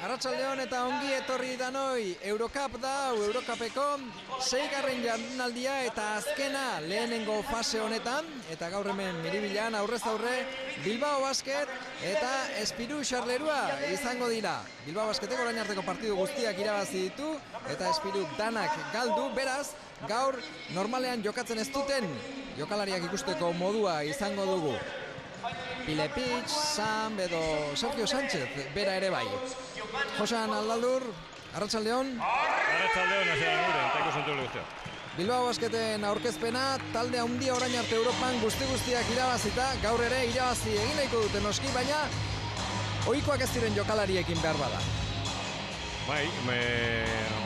Arratsaldeon eta ongi etorri danoi. Eurocup da, Eurocupeko 6. jardunaldia eta azkena lehenengo fase honetan, eta gaur hemen Miribilan aurrez aurre Bilbao Basket eta Espiru Charleroi izango dira. Bilbao Basketek orain arteko partidu guztiak irabazi ditu eta Espiruk danak galdu, beraz gaur normalean jokatzen ez duten jokalariak ikusteko modua izango dugu. Pilepitz, Sam edo Sergio Sánchez bera ere bai. Josan Aldaldur, arratsaldeon. Arratsaldeon, taiko zentu leguztea. Bilbao Basketen aurkezpena, talde handia orain arte Europan guztiak irabazita, gaur ere irabazi egin nahiko dute noski, baina ohikoak ez diren jokalariekin behar bada. Bai,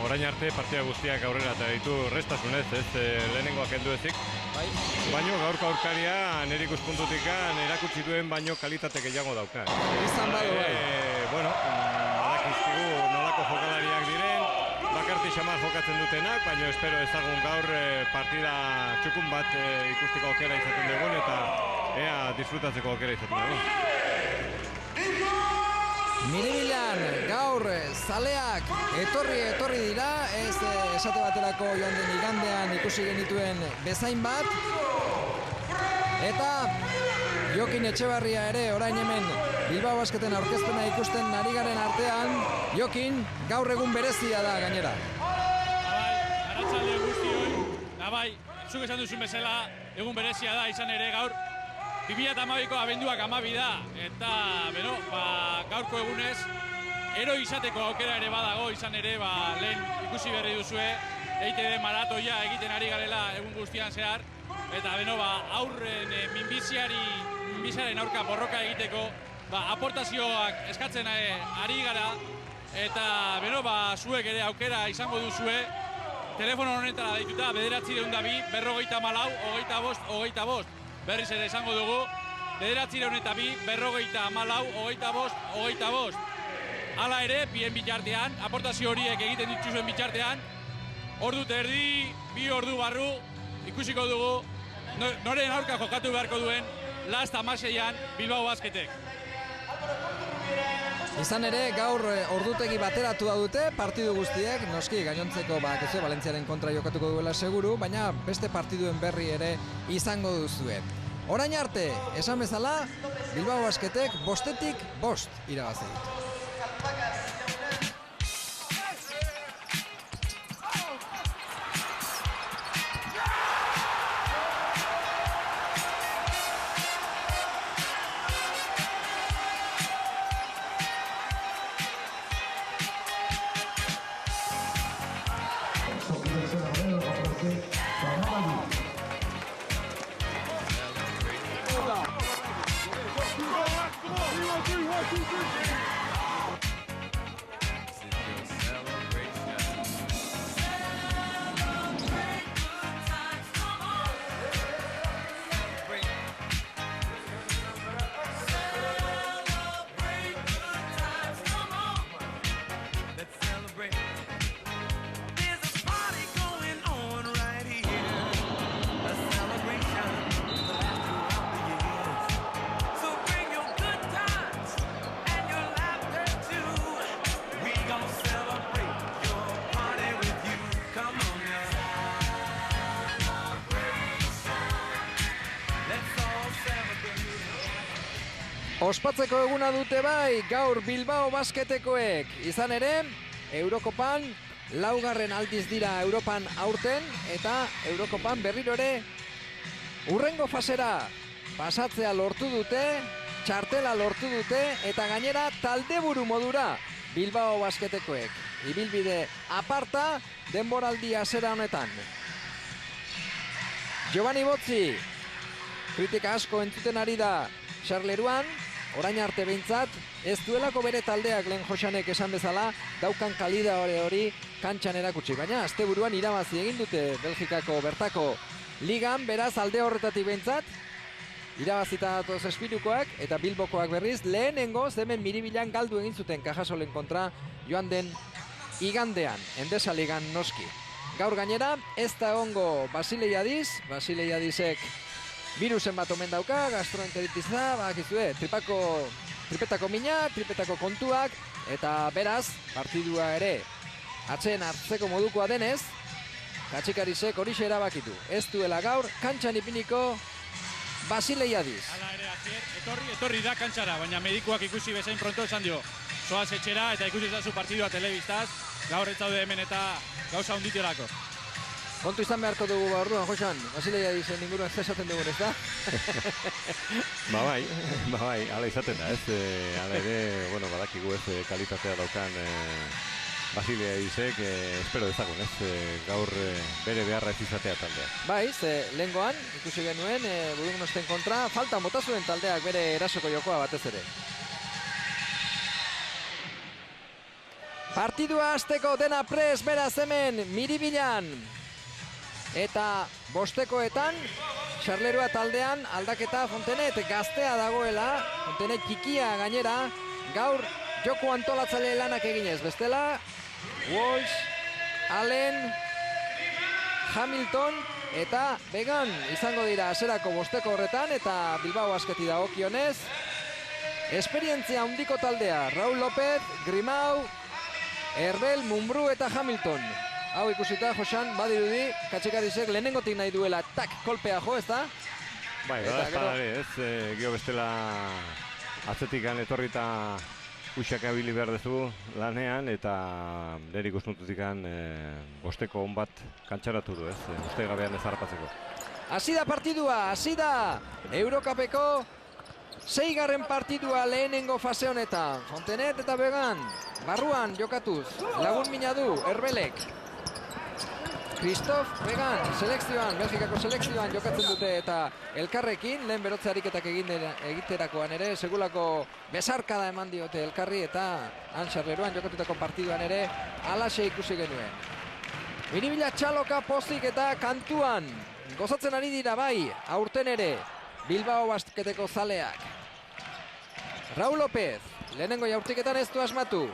orain arte partida guztiak aurrera eta ditu restasunez, lehenengoak heldu ezik. Bai. Baino gaurko aurkaria nire ikuspuntutik erakutsi duen baino kalitate gehiago dauka. Izan badu bai. Bueno, badakizkigu nolako jokalariak diren, bakarti xamar jokatzen dutenak, baina espero ezagun gaur partida txukun bat ikusteko aukera izaten dugun eta ea disfrutatzeko aukera izaten dugun. Miribilan gaur zaleak etorri dira, ez esate baterako joan den igandean ikusi genituen bezain bat. Eta Jokin Etxebarria ere orain hemen Bilbao Basketen aurkezpena ikusten ari garen artean. Jokin, gaur egun berezia da gainera. Arratsalde guztioi, bai, zuk esan duzun bezala egun berezia da izan ere gaur. 2012ko abenduak 12 da, eta gaurko egunez, ero izateko aukera ere badago, izan ere lehen ikusi berri duzue, EITB maratoia egiten ari garela egun guztian zehar, eta aurren minbiziaren aurka borroka egiteko, aportazioak eskatzen ari gara, eta zuek ere aukera izango duzue, telefono honetara deituta 902 454 25 berriz ere esango dugu, 902 454 25. Hala ere, bien bitartean, aportazio horiek egiten dituzuen bitartean, ordu terdi, 2 ordu barru, ikusiko dugu, noren aurka jokatu beharko duen, last 16an Bilbao Basketek. Izan ere, gaur ordutegi bateratu dute partidu guztiek, noski gainontzeko Valentziaren kontra jokatuko duela seguru, baina beste partiduen berri ere izango duzue. Orain arte, esan bezala, Bilbao Basketek 5-5 irabazi ditu. Ospatzeko eguna dute bai, gaur Bilbao Basketekoek. Izan ere, Eurokopan 4. aldiz dira Europan aurten, eta Eurokopan berriro ere hurrengo fasera pasatzea lortu dute, txartela lortu dute, eta gainera taldeburu modura Bilbao Basketekoek. Ibilbide aparta denboraldi hasiera honetan. Giovanni Bozzi, kritika asko entzuten ari da Charleroian, orain arte behintzat, ez duelako bere taldeak lehen Josanek esan bezala, daukan kalidade hori kantxan erakutsi. Baina asteburuan irabazi egin dute Belgikako bertako ligan, beraz alde horretatik behintzat, irabazita datoz Espirukoak eta Bilbokoak berriz, lehenengo hemen Miribilan galdu egin zuten Cajasolen kontra joan den igandean, Endesa ligan noski. Gaur gainera, ez da egongo Basileiadizek Birusen bat omen dauka, gastroenteritisa, bakizue, tripako tripetako minak, tripetako kontuak, eta beraz, partidua ere atzen hartzeko modukoa denez, Katxikarisek horixe erabakitu. Ez duela gaur, kantxan ipiniko Basilei Adiz. Hala ere, Asier, etorri da kantxara, baina medikuak ikusi bezain pronto esan dio. Zoaz etxera eta ikusi zazu partidua telebistaz, gaur ez zaude hemen eta gauza hunditerako. Kontu izan beharko dugu orduan, Josan, Basilei Adizen inguruan zesaten dugun, ez da? Bai, hala izaten da, ez? Hala ere, bueno, badakigu ez kalitatea daukan Basilei Adizek, espero dezagun, ez? Gaur bere beharra ez izatea taldea. Bai, lehengoan, ikusi genuen, Budugnosten kontra, falta bota zuen taldeak bere erasoko jokoa batez ere. Partidua hasteko dena pres beraz hemen Miribilan. Eta bostekoetan, Xarlerua taldean aldaketa Fontenet gaztea dagoela, Fontenet txikia gainera, gaur joko antolatzaile lanak eginez. Bestela, Walsh, Allen, Hamilton eta Began izango dira hasierako bosteko horretan, eta Bilbao Basketi dagokionez. Esperientzia handiko taldea, Raúl López, Grimau, Herbel, Mumbrú eta Hamilton. Hau ikusita, Josan, badirudi, Katxikarisek lehenengotik nahi duela tak kolpea jo, ez da? Bai, ez, gero bestela atzetikan etorrita uxak abili behar dezu lanean, eta nire ikusnututikan bosteko on bat kantxaratu du, ez, uste gabean ez harrapatzeko. Hasi da partidua, hasi da Eurocupeko 6. partidua lehenengo fase honetan. Fontenet eta Began, barruan jokatuz, lagun mina du, Herbelek. Christoph Began, selekzioan, Belgikako selekzioan jokatzen dute eta elkarrekin, lehen berotze ariketak egiterakoan ere, segulako besarkada eman diote elkarri eta han Xarleruan jokatutako partiduan ere alaxe ikusi genuen. Miribila txaloka pozik eta kantuan, gozatzen ari dira bai, aurten ere, Bilbao Basketeko zaleak. Raúl López, lehenengo jaurtiketan ez du asmatu.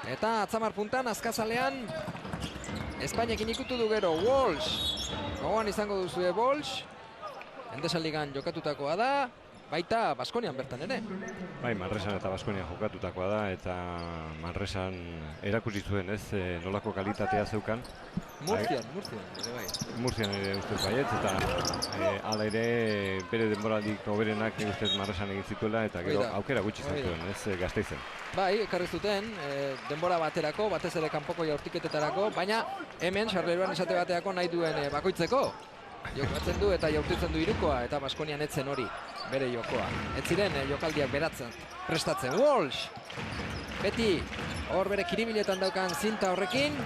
Eta atzamar puntan, azkazalean, Espainekin ikutu du gero, Walsh. Gogoan izango duzue Walsh. Endesan-ligan jokatutakoa da, baita Baskonian bertan ere. Bai, Manresan eta Baskonian jokatutakoa da, eta Manresan erakusi zuen, ez, nolako kalitatea zeukan. Murcian ere bai. Murcian ere ustez baietz, eta hala ere bere denboraldik hoberenak ustez Manresan egin zituela, eta gero aukera gutxi zituen, ez, Gasteizen. Bai, ekarri zuten, denbora baterako, batez ere kanpoko jaurtiketetarako, baina hemen Xarleruan esate bateako nahi duen bakoitzeko. Jokatzen du eta jaurtitzen du hirukoa, eta Baskonian etzen hori bere jokoa. Ez ziren jokaldiak beratzen, prestatzen. Walsh! Beti hor bere kiribiletan daukan zinta horrekin.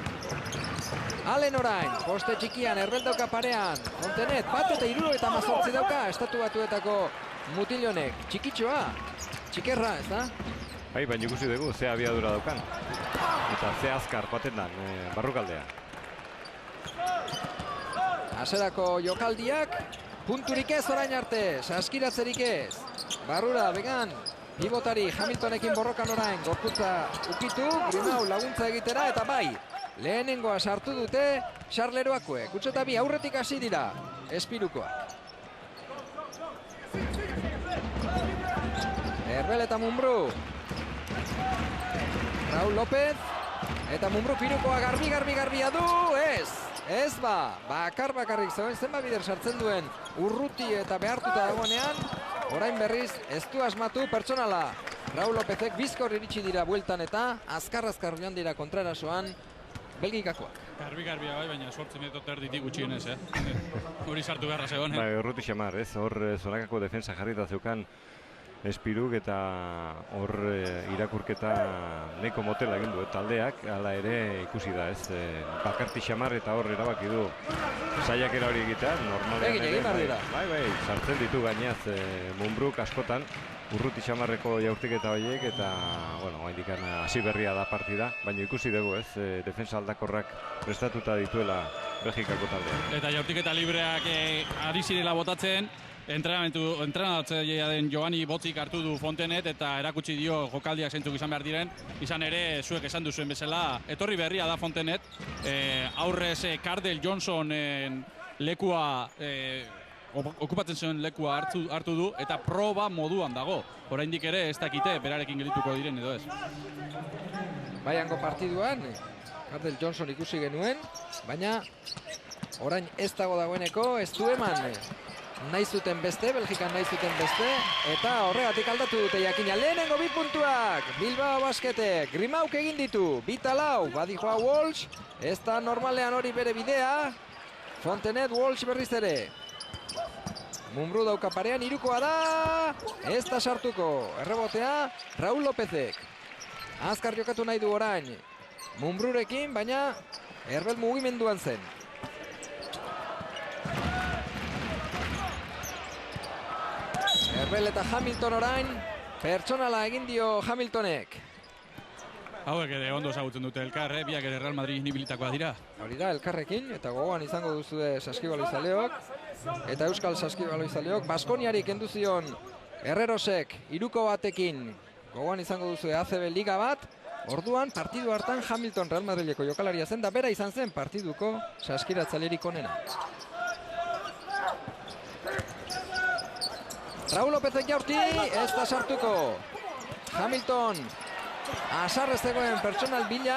Allen orain, poste txikian, Herbel dauka parean. Fontenet, bat eta 78 dauka, Estatu Batuetako mutilonek. Txikitxoa, txikerra, ez da? Bai, baina ikusi dugu, ze abiadura daukan. Eta ze azkar baten dan, barrukaldea. Hasierako jokaldiak, punturik ez orain arte, saskiratzerik ez. Barrura, Began, pibotari Hamiltonekin borrokan orain, gorputza ukitu, Grimau laguntza egitera, eta bai, lehenengoa sartu dute Xarleroakoek. Utsu bi aurretik hasi dira, Espirukoak. Herbel eta Mumbrú. Raúl López, eta Mumbrú pirukoa garbia du, ez ba, bakarrik zegoen zenba bider sartzen duen urruti eta behartuta dagoenean, orain berriz ez du asmatu pertsonala. Raúl Lópezek bizkor iritsi dira bueltan eta azkar joan dira kontrarasoan Belgikakoak. Garbia bai, baina 8 minutu erditik gutxienez, hori sartu beharra zegoen. Bai, urruti xamar, ez, hor zonakako defensa jarrita zeukan Espiruk, eta hor irakurketa neko motela egin du taldeak, hala ere ikusi da, ez, bakarti xamar eta hor erabaki du saiakera hori egitea, normalean egin behar dira. Bai, sartzen ditu gainaz Mumbruk askotan, urruti xamarreko jaurtiketa horiek, eta, bueno, haindikan hasi berria da partida, baina ikusi dugu, ez, defensa aldakorrak prestatuta dituela Belgikako taldeak. Eta jaurtiketa libreak ari zirela botatzen, entrenatzailea den Giovanni Botzik hartu du Fontenet eta erakutsi dio jokaldiak zeintzuk izan behar diren. Izan ere, zuek esan duzuen bezala, etorri berria da Fontenet. Aurrez Cardell Johnsonen lekua okupatzen zuen lekua hartu du eta proba moduan dago. Oraindik ere ez dakite berarekin geldituko diren edo ez. Baiango partiduan, Cardell Johnson ikusi genuen, baina orain ez dagoeneko ez du eman. Nahi zuten beste, Belgikan nahi zuten beste, eta horregatik aldatu dute jakina. Lehenengo 2 puntuak, Bilbao Basketek, Grimauk egin ditu, 2-4, badijoa Walsh, ez da normalean hori bere bidea, Fontenet Walsh berriz ere. Mumbrú dauka parean, hirukoa da, ez da sartuko, errebotea, Raúl Lópezek. Azkar jokatu nahi du orain, Mumbrurekin, baina Herbel mugimenduan zen. Herbel eta Hamilton orain, pertsonala egin dio Hamiltonek. Hauek ere ondo ezagutzen dute elkar, biak ere Real Madrid nibilitakoa dira. Hori da, elkarrekin, eta gogoan izango duzue saskibaloizaleok, eta Euskal saskibaloizaleok, Baskoniari kendu zion Herrerosek 3-batekin, gogoan izango duzue ACB Liga bat, orduan partidu hartan Hamilton Real Madrileko jokalaria zen, da bera izan zen partiduko saskiratzailerik onena. Raúl Lópezek jaurti, ez da sartuko. Hamilton, asarrez zegoen pertsonal bila,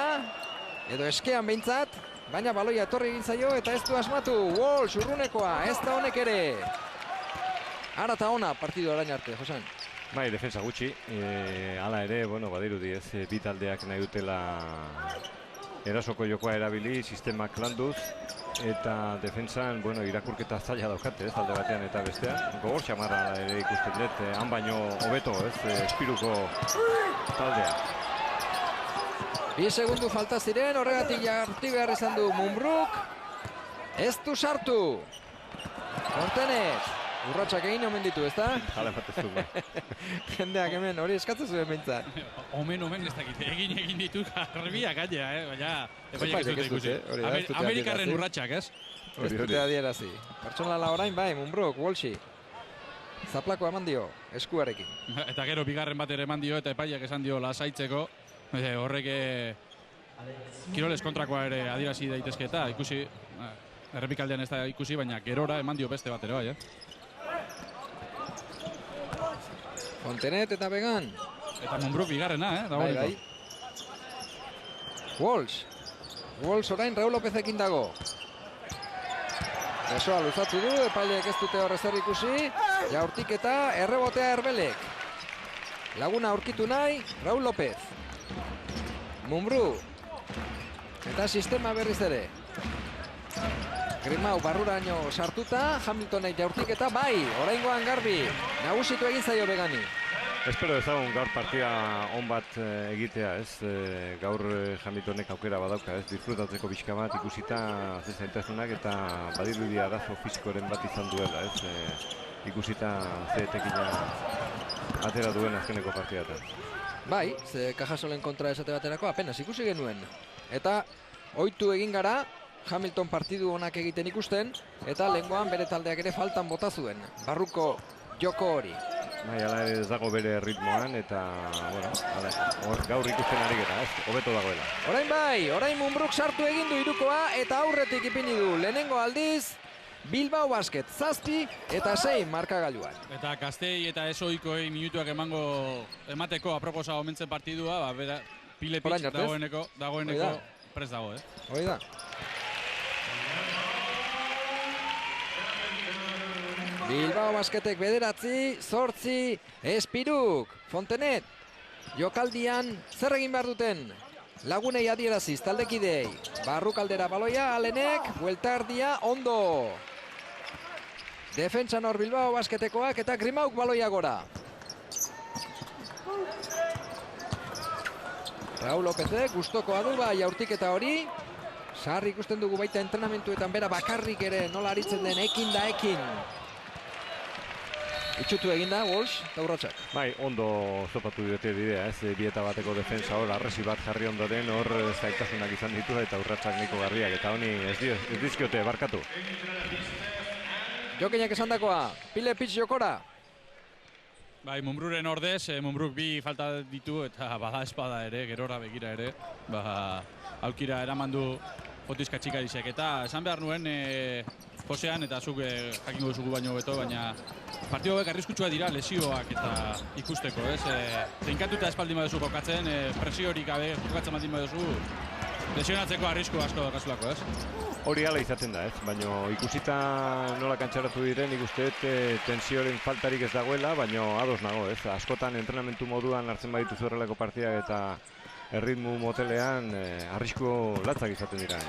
edo eskean behintzat, baina baloia etorri egin zaio eta ez du asmatu. Walsh urrunekoa, ez da honek ere. Ara eta ona partidu orain arte, Josan. Bai, defensa gutxi, hala ere, bueno, badirudi ez, bi taldeak nahi dutela erasoko jokoa erabili, sistemak landuz, eta defensan, bueno, irakurketa zaila daukate, ez, alde batean eta bestean. Gogor xamarra ere ikusten dut, han baino hobeto, ez, espiruko taldea. 2 segundu falta ziren, horregatik jarti behar izan du Mumbruk. Ez du sartu. Fontenet. Urratxak egin omen ditu, ez da? Jala ematezu, bai. Jendeak hemen hori eskatzen zuen behintzat. Omen ez dakit, egin ditu garbiak gainera, baina epaiak ez dute ikusi. dute Amerikarren urratxak, ez? Ez dute adierazi. Pertsonala orain bai, Mumbruk, Walshi. Zaplako eman dio, eskuarekin. Eta gero bigarren bat ere eman dio eta epaiak esan dio lasaitzeko. Horrek kiroles kontrakoa ere adierazi daitezke eta ikusi, errepikaldean ez da ikusi, baina gerora eman dio beste bat ere bai, Fontenet eta Began. Eta Mumbruk bigarrena, Bai. Walsh. Walsh orain Raúl Lópezekin dago. Besoa luzatu du, epaileek ez dute horrez ikusi. Jaurtik eta errebotea Herbelek. Laguna aurkitu nahi, Raúl López. Mumbrú. Eta sistema berriz ere. Grimau barruraino sartuta, Hamiltonek jaurtik eta bai, oraingoan garbi. Nagusitu egin zaio Begani. Espero ezagun gaur partida on bat egitea, ez? Gaur Hamiltonek aukera badauka, ez? Disfrutatzeko pixka bat ikusita zaintasunak eta badirudi arazo fisikoren bat izan duela, ez? Ikusita zetekina atera duen azkeneko partidatan. Bai, ze Cajasolen kontra esate baterako apenas ikusi genuen. Eta ohitu egin gara, Hamilton partidu onak egiten ikusten, eta lehengoan bere taldeak ere faltan bota zuen. Barruko joko hori. Bai, hala ere ez dago bere ritmoan, eta, bueno, hor gaur ikusten ari gara, ez? Hobeto dagoela. Orain bai, orain Mumbruk sartu egin du hirukoa, eta aurretik ipini du lehenengo aldiz, Bilbao Basket 7 eta 6 markagailuan. Eta Gaztei eta esoikoei minutuak emateko aproposa omentzen partidua, pile pitz dagoeneko prest dago, Hoi da. Bilbao Basketek 9, 8, Espiruk, Fontenet. Jokaldian zer egin behar duten? Lagunei adieraziz taldekidei. Barrukaldera baloia, Alenek, buelta erdia, ondo. Defentsan hor Bilbao Basketekoak eta Grimauk baloia gora. Raúl Lópezek gustokoa du bai jaurtiketa hori. Sarri ikusten dugu baita entrenamentuetan bera bakarrik ere nola aritzen den ekin da ekin. Itxutu eginda, Walsh eta Urratsak. Bai, ondo topatu diote bidea, ez? Bieta bateko defensa hor, arresi bat jarri ondoren, hor zaitasunak izan ditu eta Urratsak nahiko garriak, eta honi ez dizkiote barkatu. Jokinak esandakoa, pile pitch jokora. Bai, Mumbruren ordez, Mumbruk bi falta ditu eta bada espada ere, gerora begira ere, aukira eraman du Otizka Txikarisek. Eta esan behar nuen, posean, eta zuk jakingo duzugu baino beto, baina partidu hauek arriskutsua dira lesioak eta ikusteko, ez? Teinkatuta espaldin baduzu jokatzen, presiorik gabe jokatzen baldin baduzu, lesionatzeko arrisku asko daukasulako, ez? Hori hala izaten da, ez? Baina ikusita nola kantxaratu diren, ikusteet tensioren faltarik ez dagoela, baina ados nago, ez? Askotan entrenamentu moduan hartzen badituzu horrelako partidak eta erritmu motelean arrisku latzak izaten dira.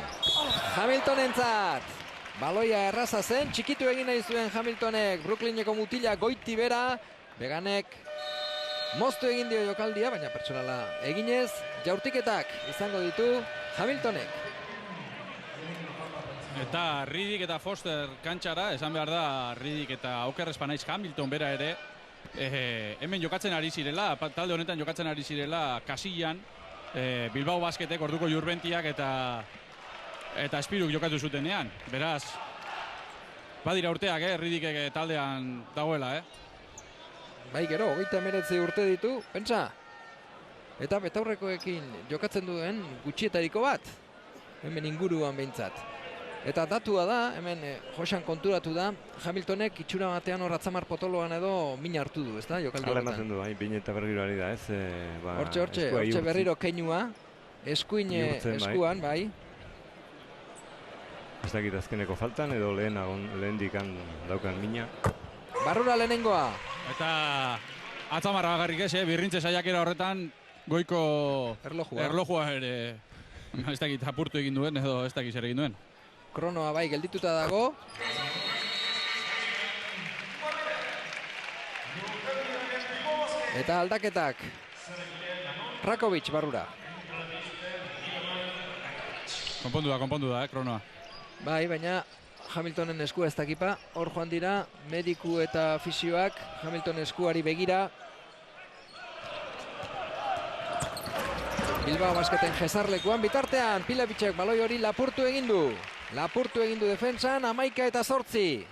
Hamiltonentzat! Baloia erraza zen, txikitu egin nahi zuen Hamiltonek, Brooklyneko mutila goiti bera, Beganek moztu egin dio jokaldia, baina pertsonala eginez, jaurtiketak izango ditu Hamiltonek. Eta Riddick eta Foster kantxara, esan behar da Riddick eta oker espanaiz Hamilton bera ere, hemen jokatzen ari zirela, talde honetan jokatzen ari zirela Kasillan, Bilbao Basketek orduko Jurbentiak eta Espiruk jokatu zutenean. Beraz, badira urteak, Riddick taldean dagoela, Bai, gero, 39 urte ditu, pentsa. Eta betaurrekoekin jokatzen duen gutxietariko bat. Hemen inguruan behintzat. Eta datua da, hemen Josan konturatu da, Hamiltonek itxura batean hor Atzamar potoloan edo min hartu du, ezta? Jokaldi horretan. Hala ematen du, bin eta berriro ari da, ez? Hortxe berriro keinua, eskuin eskuan, bai. Ez dakit azkeneko faltan edo lehendik daukan mina. Barrura lehenengoa. Eta Atzamarra bagarrik ez, birrintze saiakera horretan goiko erlojua ere ez dakit apurtu egin duen edo ez dakit zer egin duen. Kronoa bai geldituta dago. Eta aldaketak. Rakovic barrura. Konpondu da, kronoa. Bai, baina Hamiltonen eskua ez dakipa. Hor joan dira, mediku eta fisioak Hamilton eskuari begira. Bilbao Basketen jesarlekuan bitartean, Pilevicek baloi hori lapurtu egin du. Lapurtu egin du defentsan, 11-8.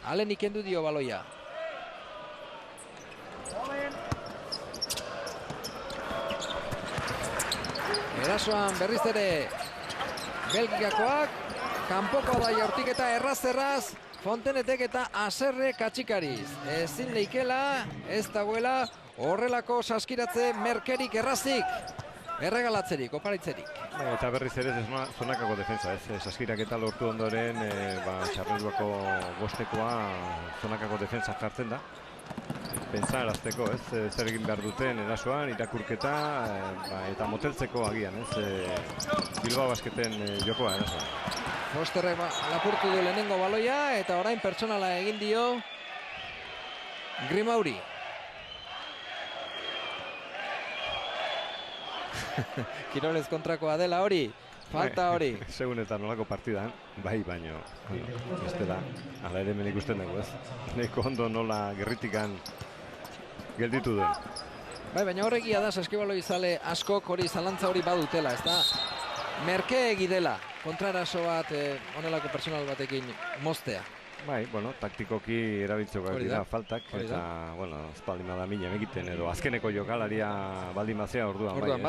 Alenik kendu dio baloia. Erasoan berriz ere Belgikakoak, kanpokoa da jaurtiketa erraz, Fontenetek eta Aserre katxikariz. Ezin leikela, ez dagoela horrelako saskiratze merkerik errazik. Erregalatzerik, oparitzerik. Eta berriz ere zonakako defensa, ez? Saskirak eta lortu ondoren, txarreluako bostekoa zonakako defensa jartzen da. Pentsarazteko, ez? Zer egin behar duten erasoan, irakurketa, eta moteltzeko agian, ez? Bilbao Basketen jokoa erasoan. Fosterrek lapurtu du lehenengo baloia, eta orain pertsonala egin dio Grimauri. Kirolez kontrakoa dela hori, falta hori. Segun eta nolako partidan, bai baino, bestela, ala ere hemen ikusten dugu, ez? Neko ondo nola gerritikan gelditu duen. Bai, baina horregia da saskibaloi zale askok hori zalantza hori badutela, ez da? Merkeegi dela, kontraraso bat onelako personal batekin moztea. Bai, bueno, taktikoki erabiltzeko dira faltak, eta, bueno, espaldima da mina egiten edo azkeneko jokalaria baldimazea orduan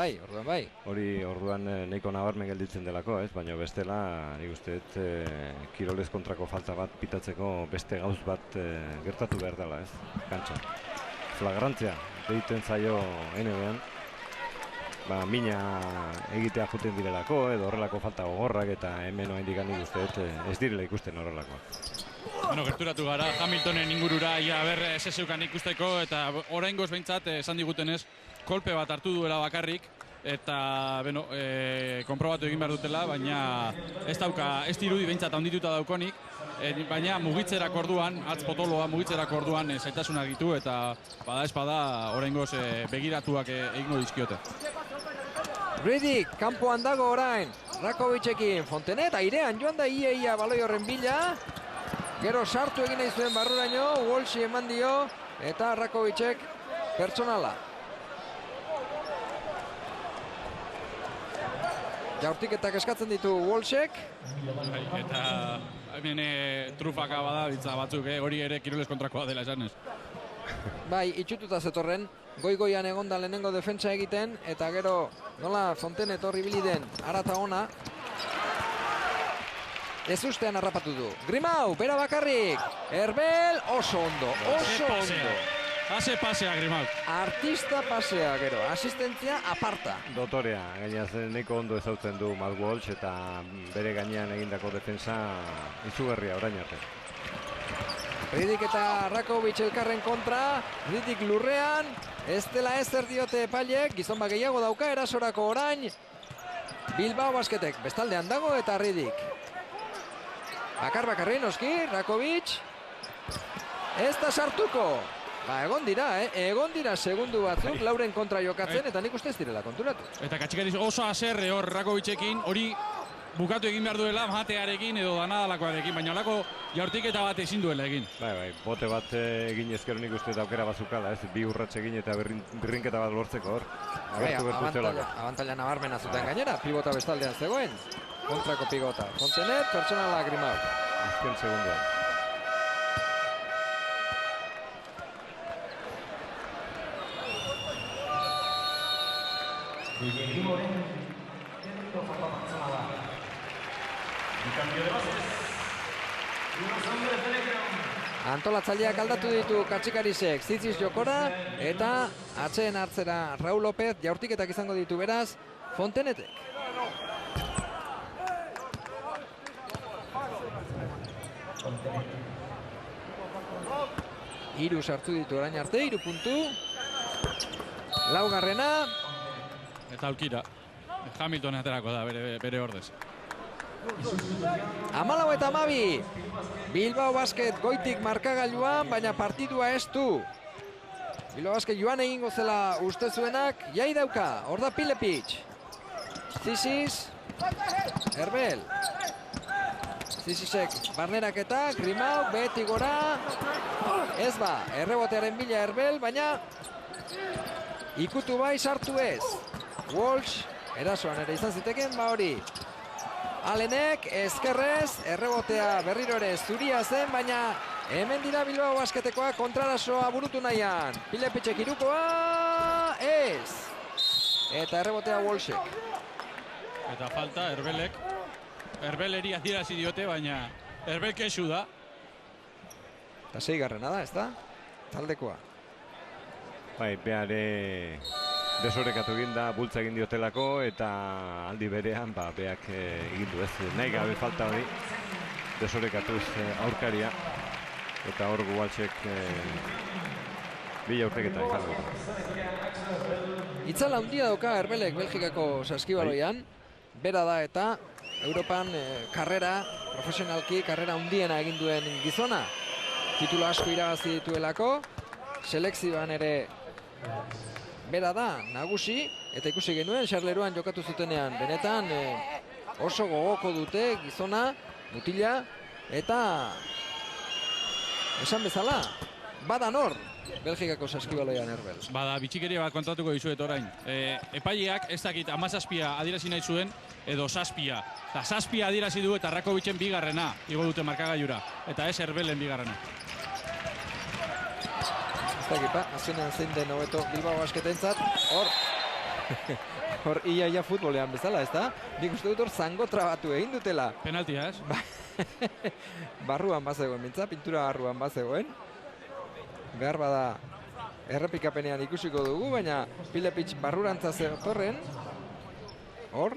bai. Hori orduan nahiko nabarmen gelditzen delako, ez? Baina bestela, nik usteet, kirolez kontrako falta bat pitatzeko beste gauz bat gertatu behar dela, ez? Kantxan. Flagrantzia, egiten zaio NBA-an, mina egitea juten direlako, edo horrelako falta gogorrak, eta hemen oa indikan nik usteet ez direla ikusten horrelakoak. Bueno, gerturatu gara Hamiltonen ingurura ia berre eseseukan ikusteko, eta oraingoz behintzat esan digutenez kolpe bat hartu duela bakarrik, eta beno, konprobatu egin behar dutela, baina ez dirudi behintzat handituta daukonik, baina mugitzerak orduan, atz potoloa mugitzerak orduan zaitasunak ditu, eta bada espada oraingoz begiratuak egingo dizkiote. Riddick, kanpoan dago orain, Rakovicekin, Fontenet, airean joan da ia baloi horren bila. Gero sartu egin nahi zuen barruraino, Walshi eman dio, eta Rakovicek pertsonala. Jaurtiketak eskatzen ditu Walshek. Eta hemen trufaka bada batzuk, hori ere kirolez kontrakoa dela esanez. Bai, itxututa zetorren, goi-goian egonda lehenengo defentsa egiten, eta gero nola Fontenet horri biliden arata ona. ez ustean harrapatu du. Grimau, bera bakarrik. Erbel, oso ondo, oso ondo. Pase pasea, Grimau. Artista pasea, gero, asistentzia aparta. Dotorea, gainaz nahiko ondo ezautzen du Matt Walsh eta bere gainean egindako defensa izugarria orain arte. Riddick eta Rakovic elkarren kontra, Riddick lurrean, ez dela ezer diote epaileek, gizon bat gehiago dauka erasorako orain. Bilbao Basketek bestaldean dago eta Riddick. Bakarri noski, Rakovic. Ez da sartuko. Egon dira segundu batzuk Lauren kontra jokatzen eta nik uste ez direla konturatu. Eta Katxikariz oso haserre hor Rakovicekin, hori bukatu egin behar duela matearekin edo danadalakoarekin, baina olako jaurtiketa bat ezin duela egin. Bai, bote bat egin ezkero nik uste eta aukera bazukala, ez? Bi urrats egin eta birrinketa bat lortzeko hor. Abantaila nabarmena zuten gainera, pibota bestaldean zegoen. Kontrako pigota. Fontenet, pertsonala Grimau. Azken segunduan. Antolatzaileak aldatu ditu Katxikarizek Zitziz jokora eta atzeen hartzera Raul López jaurtiketak izango ditu beraz Fontenetek. Hiru sartu ditu orain arte, 3 puntu. Laugarrena. Eta aukira. Hamilton aterako da bere ordez. 14 eta 12. Bilbao Basket goitik markagailuan, baina partidua ez du. Bilbao Basket joan egingo zela uste zuenak, jai dauka, hor da Pilepic. Ziziz, Erbel. Zizizek barneraketa, Grimau, beti gora. Ez ba, errebotearen bila Erbel, baina ikutu bai sartu ez. Walsh, erasoan ere izan ziteken, hori. Alenek, ezkerrez, errebotea berriro ere zuria zen, baina hemen dira Bilbao Basketekoa kontrarasoa burutu nahian. Pilepicek irukoa, ez. Eta errebotea Walshek. Eta falta Erbelek. Erbeleri adierazi diote, baina Erbel kexu da. Eta 6garrena da, ez da? Taldekoa. Bai, beare desorekatu egin da, bultza egin diotelako eta aldi berean beak egin du ez. Nahi gabe falta hori desorekatuz aurkaria eta hor Walshek bila aurreketa izango du. Itzala handia dauka Erbelek Belgikako saskibaloian. Bera da eta Europan karrera, profesionalki karrera handiena egin duen gizona. Titulo asko irabazi dituelako, selekzioan ere bera da nagusi, eta ikusi genuen Xarleruan jokatu zutenean. Benetan oso gogoko dute gizona, mutila, eta esan bezala, bada nor Belgikako saskibaloian Erbel. Bada, bitxikeria bat kontatuko dizuet orain. Epaileak ez dakit 17 adierazi nahi zuen, edo 7. Eta 7 adierazi du eta Rakovicen 2. igo dute markagailura. Eta ez Erbelen 2. Ez dakit, azkenean zein den hobeto Bilbao Basketentzat, hor ia futbolean bezala, ez da? Nik uste dut hor zango trabatu egin dutela. Penaltia, ez? Barruan bazegoen, mintza, pintura barruan bazegoen. Behar bada errepikapenean ikusiko dugu, baina Pilepic barrurantza zetorren. Hor.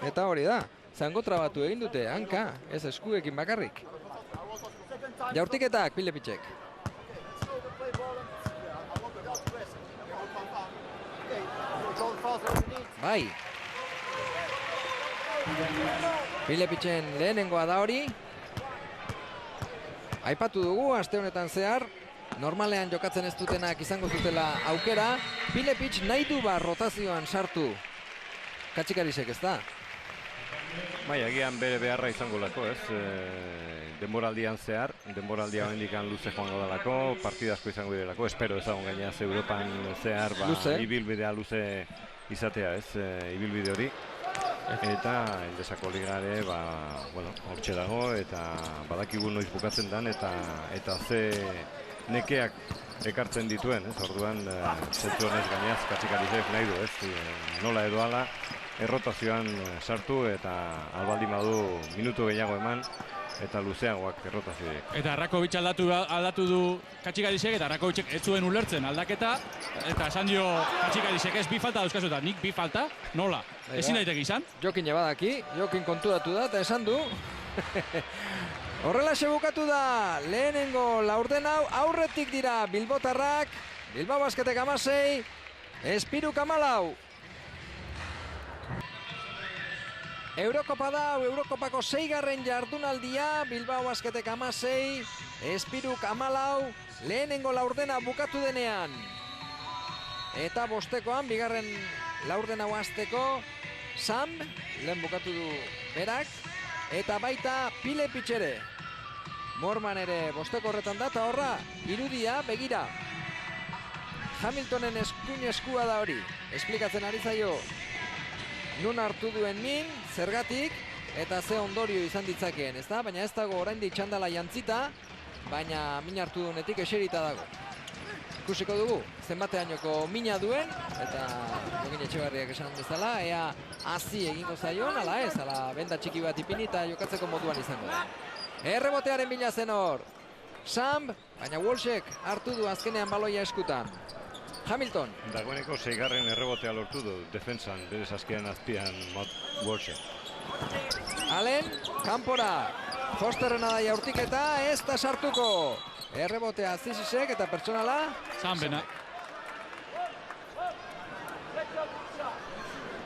Eta hori da, zango trabatu egin dute, hanka, ez eskuekin bakarrik. Jaurtiketak Pilepicek. Bai. Pilepicen lehenengoa da hori. Aipatu dugu, aste honetan zehar, normalean jokatzen ez dutenak izango zutela aukera. Pilepic nahi du rotazioan sartu. Katxikarizek ez da? Bai, agian bere beharra izango lako, ez? Denboraldian zehar, denboraldia hendikan luze joango dalako, partida asko izango direlako, espero ezagun gainaz Europan zehar, ibilbidea luze izatea, ez? Ibilbide hori. Eta Endesako ligare, hortxe dago, eta badakigu noiz bukatzen dan, eta ze nekeak ekartzen dituen, ez? Orduan, zentu honez gainaz, Katxikarizek nahi du, ez? Nola edo ala, errotazioan sartu eta albaldin badu minutu gehiago eman eta luzeagoak errotazioek. Eta Rakovic aldatu du Katxikarisek eta Rakovicek ez zuen ulertzen aldaketa eta esan dio Katxikarisek ez bi falta dauzkazu eta nik bi falta nola? Ezin daiteke izan? Jokin jabadaki, Jokin konturatu da eta esan du. Horrela bukatu da lehenengo laurden hau, aurretik dira bilbotarrak, Bilbao Basketek 16, Espiruk 14. Eurokopa da, Eurokopako 6. jardunaldia, Bilbao Basketek 16, Espiruk 14, lehenengo laurdena bukatu denean. Eta bostekoan, bigarren laurdena hasteko, Sam, lehen bukatu du berak, eta baita Pile Pitxere. Morman ere bosteko horretan da, eta horra, irudia begira. Hamiltonen eskuin eskua da hori, esplikatzen ari zaio nun hartu duen min, zergatik, eta ze ondorio izan ditzakeen, ezta? Baina ez dago oraindik txandala jantzita, baina min hartu duenetik eserita dago. Ikusiko dugu, zenbateainoko mina duen, eta Jokin Etxebarriak esan bezala, ea hazi egingo zaion, ala ez, ala benda txiki bat ipini eta jokatzeko moduan izango da. Errebotearen bila zen hor, Sam, baina Walshek hartu du azkenean baloia eskutan. Hamilton. Dagoeneko 6. errebotea lortu du defentsan, berez azkean azpian Walshek. Allen, kanpora. Fosterrena da jaurtiketa, ez da sartuko. Errebotea Zizisek eta pertsonala. Zanbena.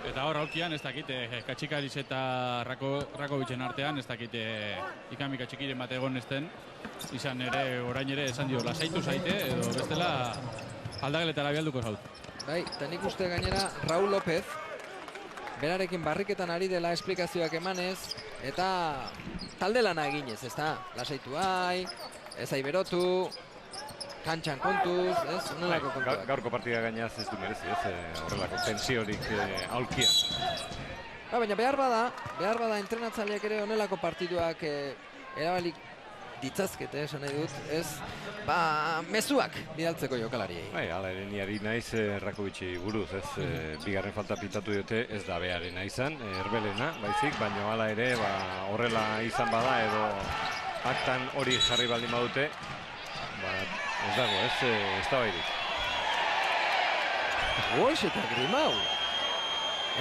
Eta hor aurkian ez dakit Katxikariz eta Rakovicen artean ez dakit ikamika txikiren bat egon ezten. Izan ere, orain ere esan dio, lasaitu zaite edo bestela aldageletara bialduko zaut. Bai, eta nik uste gainera Raúl López berarekin barriketan ari dela esplikazioak emanez eta talde lana eginez, ez da? Lasaitu ez aiberotu, kantxan kontuz, ez? Nolako kontuak. Gaurko partida gainaz ez du merezi, ez? Horrelako tensiorik aulkian. Baina behar bada entrenatzaileak ere honelako partiduak erabalik ditzazkete, esan nahi dut, ez? Mezuak bidaltzeko jokalariei. Bai, hala ere niari naiz Rakovicei buruz, ez? Bigarren falta pitatu diote, ez da beharena izan, erbelena, baizik, baina hala ere horrela izan bada edo aktan hori jarri baldin badute, ez dago, ez da bairik. Walsh eta Grimau,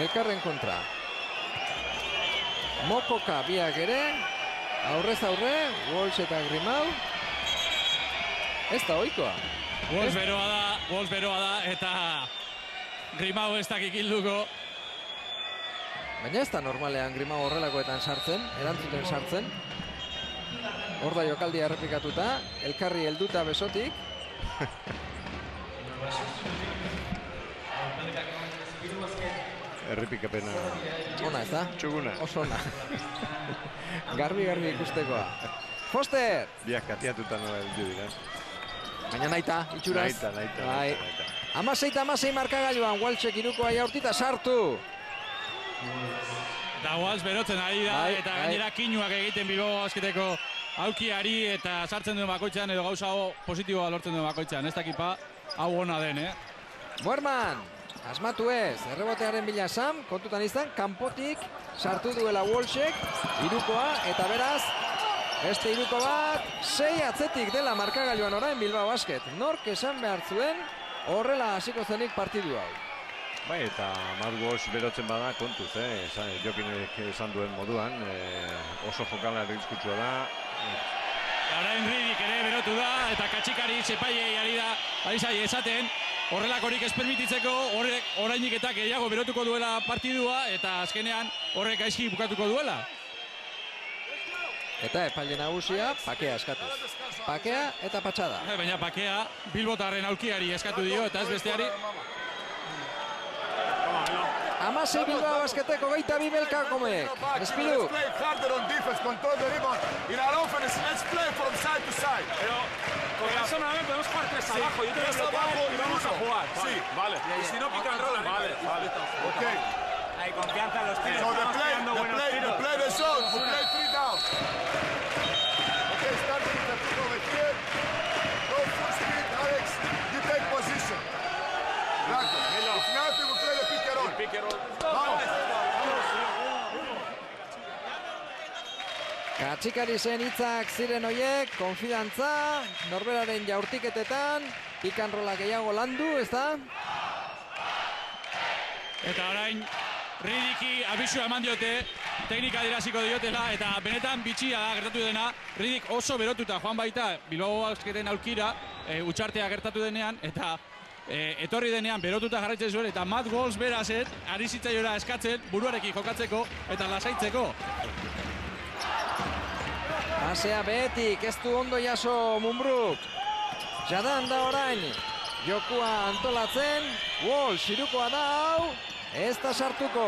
elkarren kontra. Mokoka biak ere, aurrez aurre, Walsh eta Grimau. Ez da ohikoa. Walsh beroa da eta Grimau ez dakik hilduko. Baina ez da normalean Grimau horrelakoetan sartzen, erantzuten sartzen. Hor da jokaldia errepikatuta, elkarri helduta besotik. Errepikapena Ona ez da? txuguna. Oso ona. Garbi ikustekoa. Foster! Biak katiatuta nola heldu dira. Baina naita, itxuraz. Naita. 16 markagailuan, Walshek irukoa jaurtita sartu. Da Walsh berotzen ari da eta gainera kinuak egiten Bilbao Basketeko aukiari eta sartzen duen bakoitzean edo gauza positiboa lortzen duen bakoitzean. Ez dakipa hau ona den, Muerman, asmatu ez, errebotearen bila Sam, kontutan izan, kanpotik sartu duela Walshek, irukoa, eta beraz, beste iruko bat, 6 atzetik dela markagailuan orain Bilbao Basket. Nork esan behar zuen, horrela hasiko zenik partidu hau. Bai, eta Matt Walsh berotzen bada kontuz, Jokinek esan duen moduan, oso jokala arriskutsua da. Orain Ridik ere berotu da eta Katxikariz epaiei ari zai esaten horrelakorik ez permititzeko, horrek orainik eta gehiago berotuko duela partidua eta azkenean horrek gaizki bukatuko duela. Eta epaile nagusia, Pakea eskatuz. Pakea eta patxada. Baina Pakea Bilbotarren aulkiari eskatu dio eta ez besteari. 16 Bilbao Basketeko 22 Belkakomek. Espiruk. Con eso nada podemos jugar 3 abajo. Yo creo que abajo y vamos a jugar. Sí, vale. Y si no pican roll, vale. Ok. Hay confianza en los tiros. So the play the zone. We play 3 down. Okay, start with the pick over here. Go full speed, Alex. You take position. If nothing, we play the pick and roll. Pick and roll. Vamos. Katxikari zen hitzak ziren hoiek, konfidantza, norberaren jaurtiketetan, pikanrola gehiago landu, ez da? Eta orain, Ridiki abisua eman diote, teknika dirasiko diotela, eta benetan bitxia da gertatu dena, Ridik oso berotuta joan baita Bilbao Basketen aurkira, utxartea gertatu denean, eta etorri denean berotuta jarraitzen zuen, eta Matt Walsh berazet, ari zitzaiora eskatzen, buruarekin jokatzeko, eta lasaitzeko. Pasea behetik, ez du ondo jaso Mumbruk. Jadan da orain, jokua antolatzen, Walsh irukoa da hau, ez da sartuko.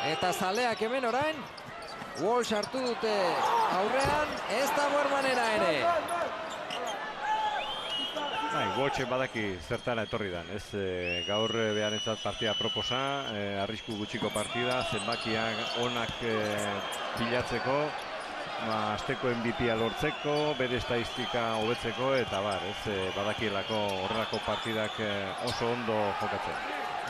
Eta zaleak hemen orain, Walsh hartu dute aurrean, ez da Muermanera ere. Walsh badaki zertara etorri dan, ez gaur beharentzat partida proposa, arrisku gutxiko partida, zenbakiak onak pilatzeko, asteko MVP-a lortzeko, bere estadistika hobetzeko, eta badakielako horrelako partidak oso ondo jokatzen.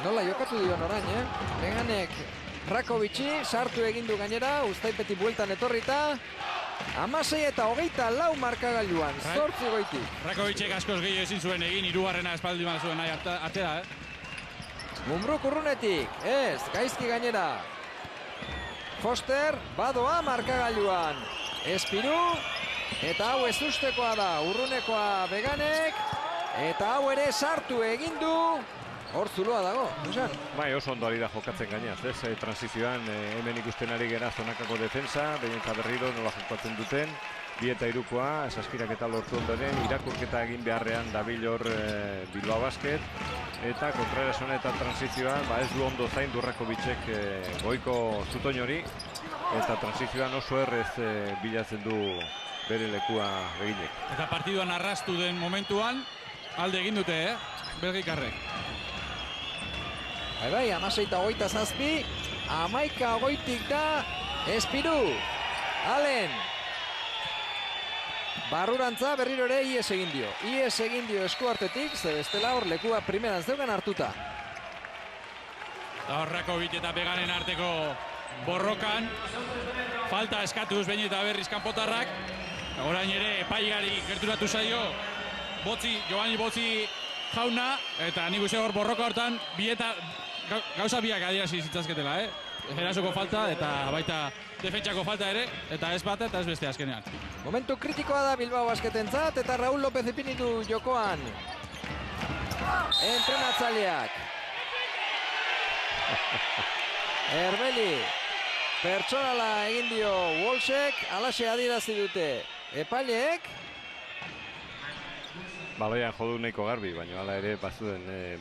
Nola jokatu dion orain, Beganek Rakovic'i sartu egin du gainera, Uztaipeti bueltan etorrita, 16 eta 24 markagailuan, 8 goitik. Rakovicek askoz gehiago ezin zuen egin, hirugarrena espaldi mal zuen nahi atera, Mumbruk urrunetik, ez, gaizki gainera. Foster, badoa markagailuan. Espiru, eta hau ez ustekoa da, urrunekoa Beganek, eta hau ere sartu egin du. Hor zuloa dago, Dusan. Oso ondo ari da jokatzen gainaz, ez? Transizioan hemen ikusten ari gera zonakako defensa, behin eta berriro nola jokatzen duten, 2 eta 3koa, saskirak eta lortu ondoren, irakurketa egin beharrean dabil hor Bilbao Basket, eta kontraerazona eta transizioan, ez du ondo zain Rakovicek goiko zutoin hori, eta transizioan oso errez bilatzen du bere lekua beginek. Eta partiduan arrastu den momentuan, alde egin dute, Belgikarrek. Bai, 16 eta 27, 11 goitik da, Espiru, Allen. Barrurantza berriro ere ies egin dio. Ies egin dio eskuartetik, ze bestela hor lekua primeran zeugan hartuta. Rakovic eta Beganen arteko borrokan, falta eskatuz behin eta berriz kanpotarrak. Orain ere epaigari gerturatu zaio, Giovanni Botzi jauna, eta nik uste hor borroka hortan gauza biak adierazi zitzazketela, Erasoko falta eta baita defentsako falta ere, eta ez bata eta ez beste azkenean. Momentu kritikoa da Bilbao Basketentzat, eta Raúl López ipini du jokoan. Entrenatzaileak. Erbeli, pertsonala egin dio Walshek, alaxe adierazi dute epaileek. Baloian jodu nahiko garbi, baina hala ere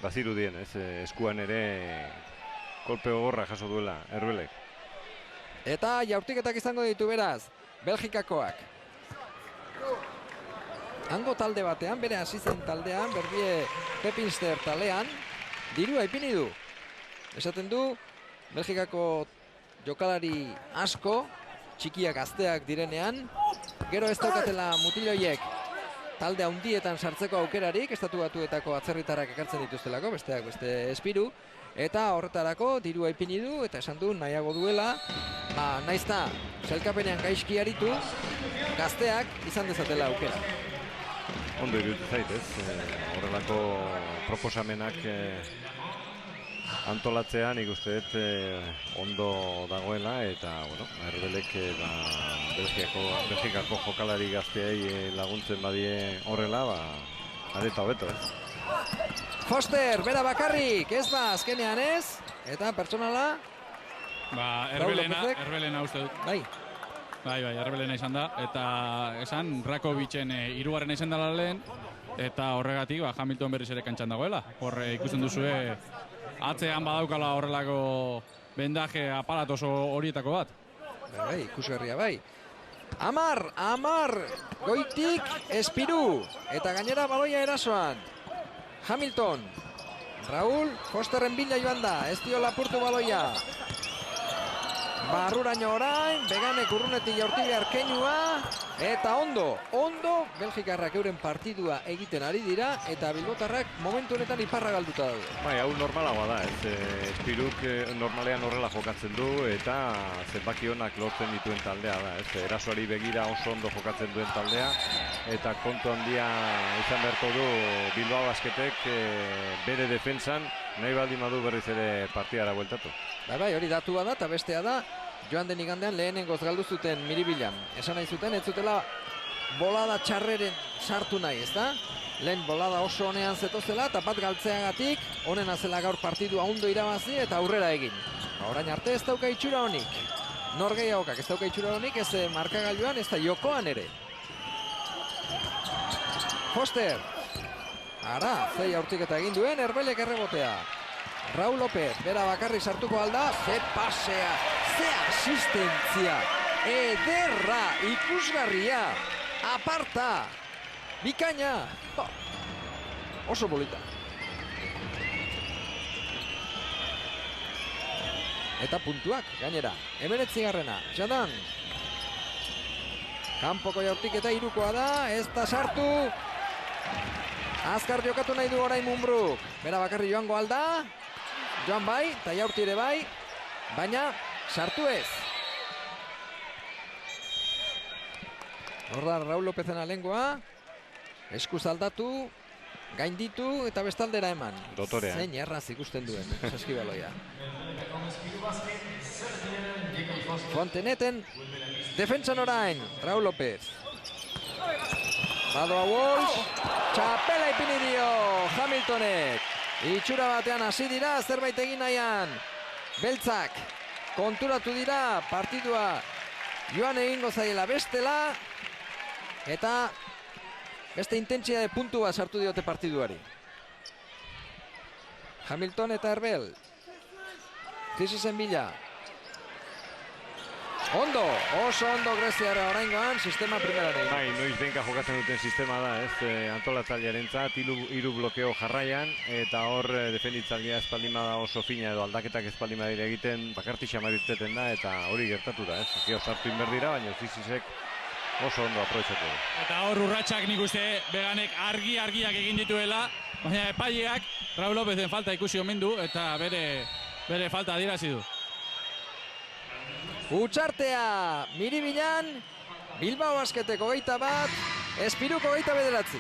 bazirudien, eskuan ere kolpe gogorra jaso duela Erbelek. Eta jaurtiketak izango ditu beraz, Belgikakoak. Hango talde batean, bere hasi zen taldean, Berdie Pepinster talean, dirua ipini du. Esaten du, Belgikako jokalari asko, txikiak gazteak direnean, gero ez daukatela mutiloiek talde handietan sartzeko aukerarik, Estatu Batuetako atzerritarrak ekartzen dituztelako, besteak beste Espiru, eta horretarako dirua ipini du, eta esan du nahiago duela, naizta sailkapenean gaizki aritu, gazteak izan dezatela aukera. Ondo iruditu zait, horrelako proposamenak antolatzean ikusteet ondo dagoela, eta Erbelek Belgikako jokalari gazteei laguntzen badie horrela, areta hobeto, Foster, bera bakarrik, ez azkenean ez, eta pertsonala Erbelena uste dut. Bai, Erbelena izan da, eta esan Rakovicen hirugarrena izan dela lehen, eta horregatik Hamilton berriz ere kantxan dagoela. Horre ikusten duzue atzean badaukala horrelako bendaje aparatoso horietako bat. Bai, ikusgarria bai. 10 goitik Espiru, eta gainera baloia erasoan. Hamilton, Raúl, Fosterren bila joan da, ez dio lapurtu baloia. Barruraino orain, Beganek urrunetik jaurti behar keinua, Eta ondo Belgikarrak euren partidua egiten ari dira eta bilbotarrak momentu honetan iparra galduta daude. Bai, hau normalagoa da, Espiruk normalean horrela jokatzen du eta zenbaki onak lortzen dituen taldea da, erasoari begira oso ondo jokatzen duen taldea eta kontu handia izan beharko du Bilbao Basketek bere defentsan nahi baldin badu berriz ere partidara bueltatu. Bai, hori datua da eta bestea da joan den igandean lehenengoz galdu zuten Miribilan. Esan nahi zuten, ez zutela bolada txarreren sartu nahi, ezta? Lehen bolada oso honean zetozela eta bat galtzeagatik honena zela gaur partidua ondo irabazi eta aurrera egin. Orain arte ez dauka itxura honik. Norgehiagokak ez dauka itxura honik, ez markagailuan, ez da jokoan ere. Foster. Ara, zei aurtiketa egin duen, Herbelek errebotea. Raúl López, bera bakarrik sartuko alda, ze pasea, ze asistentzia, ederra, ikusgarria, aparta, bikaina, oso bolita. Eta puntuak, gainera, 19garrena, Jadan. Kanpoko jaurtiketa irukoa da, ez da sartu. Azkar jokatu nahi du orain Mumbruk, bera bakarrik joango alda. Joan bai, eta jaurti ere bai, baina sartu ez. Horda Raúl Lópezena lengua, eskuz aldatu, gainditu eta bestaldera eman. Dotorean. Zein erraz ikusten duen, saskibaloia. Fonteneten, defentsan orain, Raúl López. Badoa Walsh, txapela ipini dio Hamiltonek. Itxura batean hasi dira, zerbait egin nahian. Beltzak, konturatu dira, partidua joan egingo zaiela bestela. Eta beste intentzia de puntu bat sartu diote partiduari. Hamilton eta Herbel. Krisisen bila. Ondo, oso ondo Greziara oraingoan, sistema primeraren. Bai, noiz benka jokatzen duten sistema da, antolatzailearentzat, hiru blokeo jarraian, eta hor defenditzailea espaldima da oso fina edo aldaketak espaldima dira egiten, bakarti xamariteten da, eta hori gertatu da, Gio sartu inberdira, baina Zizisek oso ondo aprobetxatu. Eta hor urratsak nik uste Beganek argiak egin dituela, baina epaileak Raúl Lópezen falta ikusi omen du, eta bere falta adierazi du. Utxartea, Miribilan, Bilbao Basketek 21, Espiruk 29.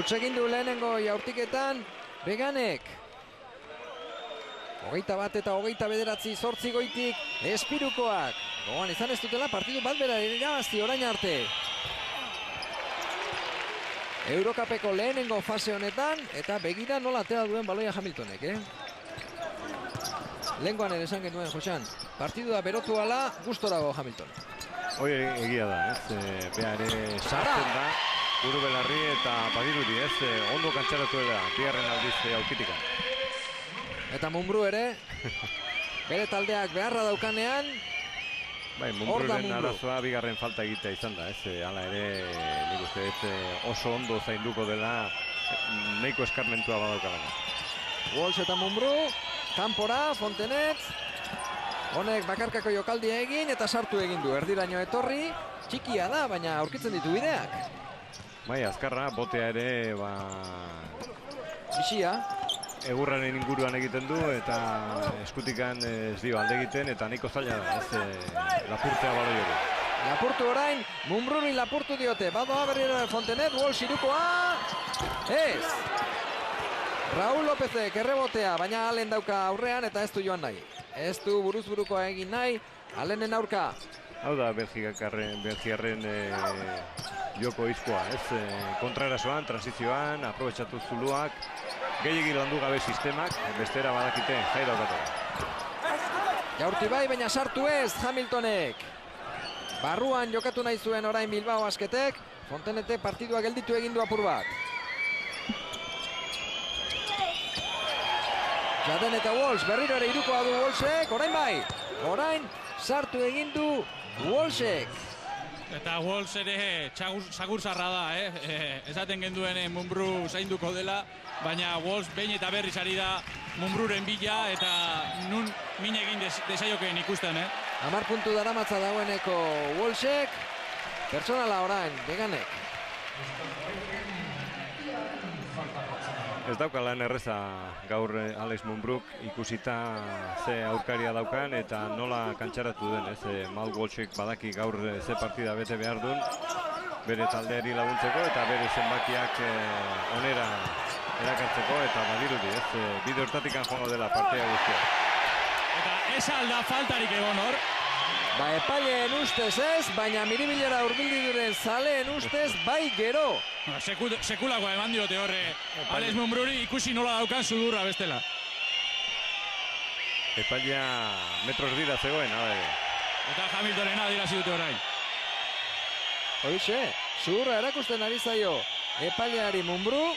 Utx egin du lehenengo jaurtiketan, Beganek. 21 eta 29 zortzi goitik, Espirukoak. Goan izan ez dutela partidu bat bera irabazi orain arte. Eurocupeko lehenengo fase honetan, eta begira nola atera duen baloia Hamiltonek, Lengoan ere esan genuen, Josean, partidua berotu ala, gustorago Hamilton. Hoi egia da, Bea ere sartzen da, buru belarri eta badirudi, ondo kantxaratu da, bigarren aldiz aukitikan. Eta Mumbru ere, bere taldeak beharra daukanean, bai, Mumbruren arazoa bigarren falta egitea izan da, hala ere, nik uste, oso ondo zainduko dela, nahiko eskarmentua badaukalako. Walsh eta Mumbru, kanpora, Fontenet, honek bakarkako jokaldia egin eta sartu egin du, erdiraino etorri, txikia da, baina aurkitzen ditu bideak. Bai, azkarra, botea ere, Bixia. Egurraren inguruan egiten du eta eskutikan ez dio alde egiten eta nahiko zaila da, lapurtea baloi hori. Lapurtu orain, Mumbruri lapurtu diote, badoa berriro Fontenet, Walsh irukoa, ez! Raúl Lópezek errebotea, baina Allen dauka aurrean eta ez du joan nahi. Ez du buruzburukoa egin nahi, Allenen aurka. Hau da Belgiarren joko izkoa, kontraerasoan, transizioan, aprobetxatu zuluak, gehiagir landu gabe sistemak, bestera badakite jai daukatera. Jaurti bai, baina sartu ez Hamiltonek. Barruan jokatu nahi zuen orain Bilbao Basketek, Fontenete partidua gelditu egin du apur bat. Jaden eta Walsh, berriro ere irukoa du Walshek, orain bai, orain sartu egin du Walshek. Eta Wolves ere sagurzarra da, esaten genduen Munbru zainduko dela, baina Wolves behin eta berriz ari da Munbruren bila eta nun min egin desaiokeen ikusten, 10 puntu daramatza dagoeneko Wolvesek, pertsonala orain, Beganek. Ez dauka lan erreza gaur Alex Munbruk ikusita ze aurkaria daukan eta nola kantxaratu den, Mal Walshek badaki gaur ze partida bete behar duen bere taldeari laguntzeko eta bere zenbakiak onera erakartzeko eta badirudi, bide hortatik joango dela partida guztia. Eta ez alda faltarik egon hor. Ba, epaileen ustez ez, baina Miribilera hurbildiduren zaleen ustez bai gero. Sekulakoa eman diote horre Alex Munbruri ikusi nola daukan sudurra bestela. Epailea metros dira zegoen, Eta Hamiltonen adierazi dute orain. Hoixe, sudurra erakusten ari zaio epaileari Munbru.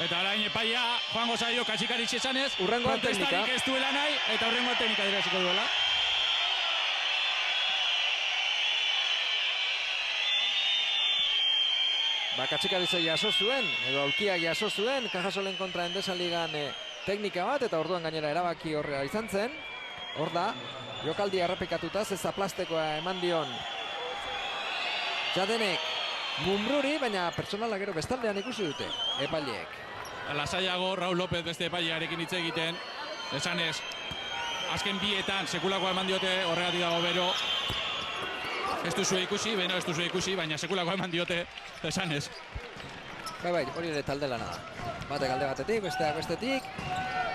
Eta orain epaia joango zaio kasikarik esanez, urrengoan teknika. Protestarik ez duela nahi eta urrengoan teknika adieraziko duela. Katxikaritza jaso zuen, edo aulkiak jaso zuen, Cajasolen kontra Endesa Ligan teknika bat, eta orduan gainera erabaki horrela izan zen. Hor da, jokaldia errepikatuta, ez aplastekoa eman dion Jadenek Munbruri, baina pertsonala gero bestaldean ikusi dute, epaileek. Lasaiago Raul López beste epailearekin hitz egiten, esanez, azken bietan sekulakoa eman diote, horregatik dago bero. Ez duzu ikusi, baina sekulako eman diote, esanez. Bai, hori ere talde lana da. Batek alde batetik, besteak bestetik.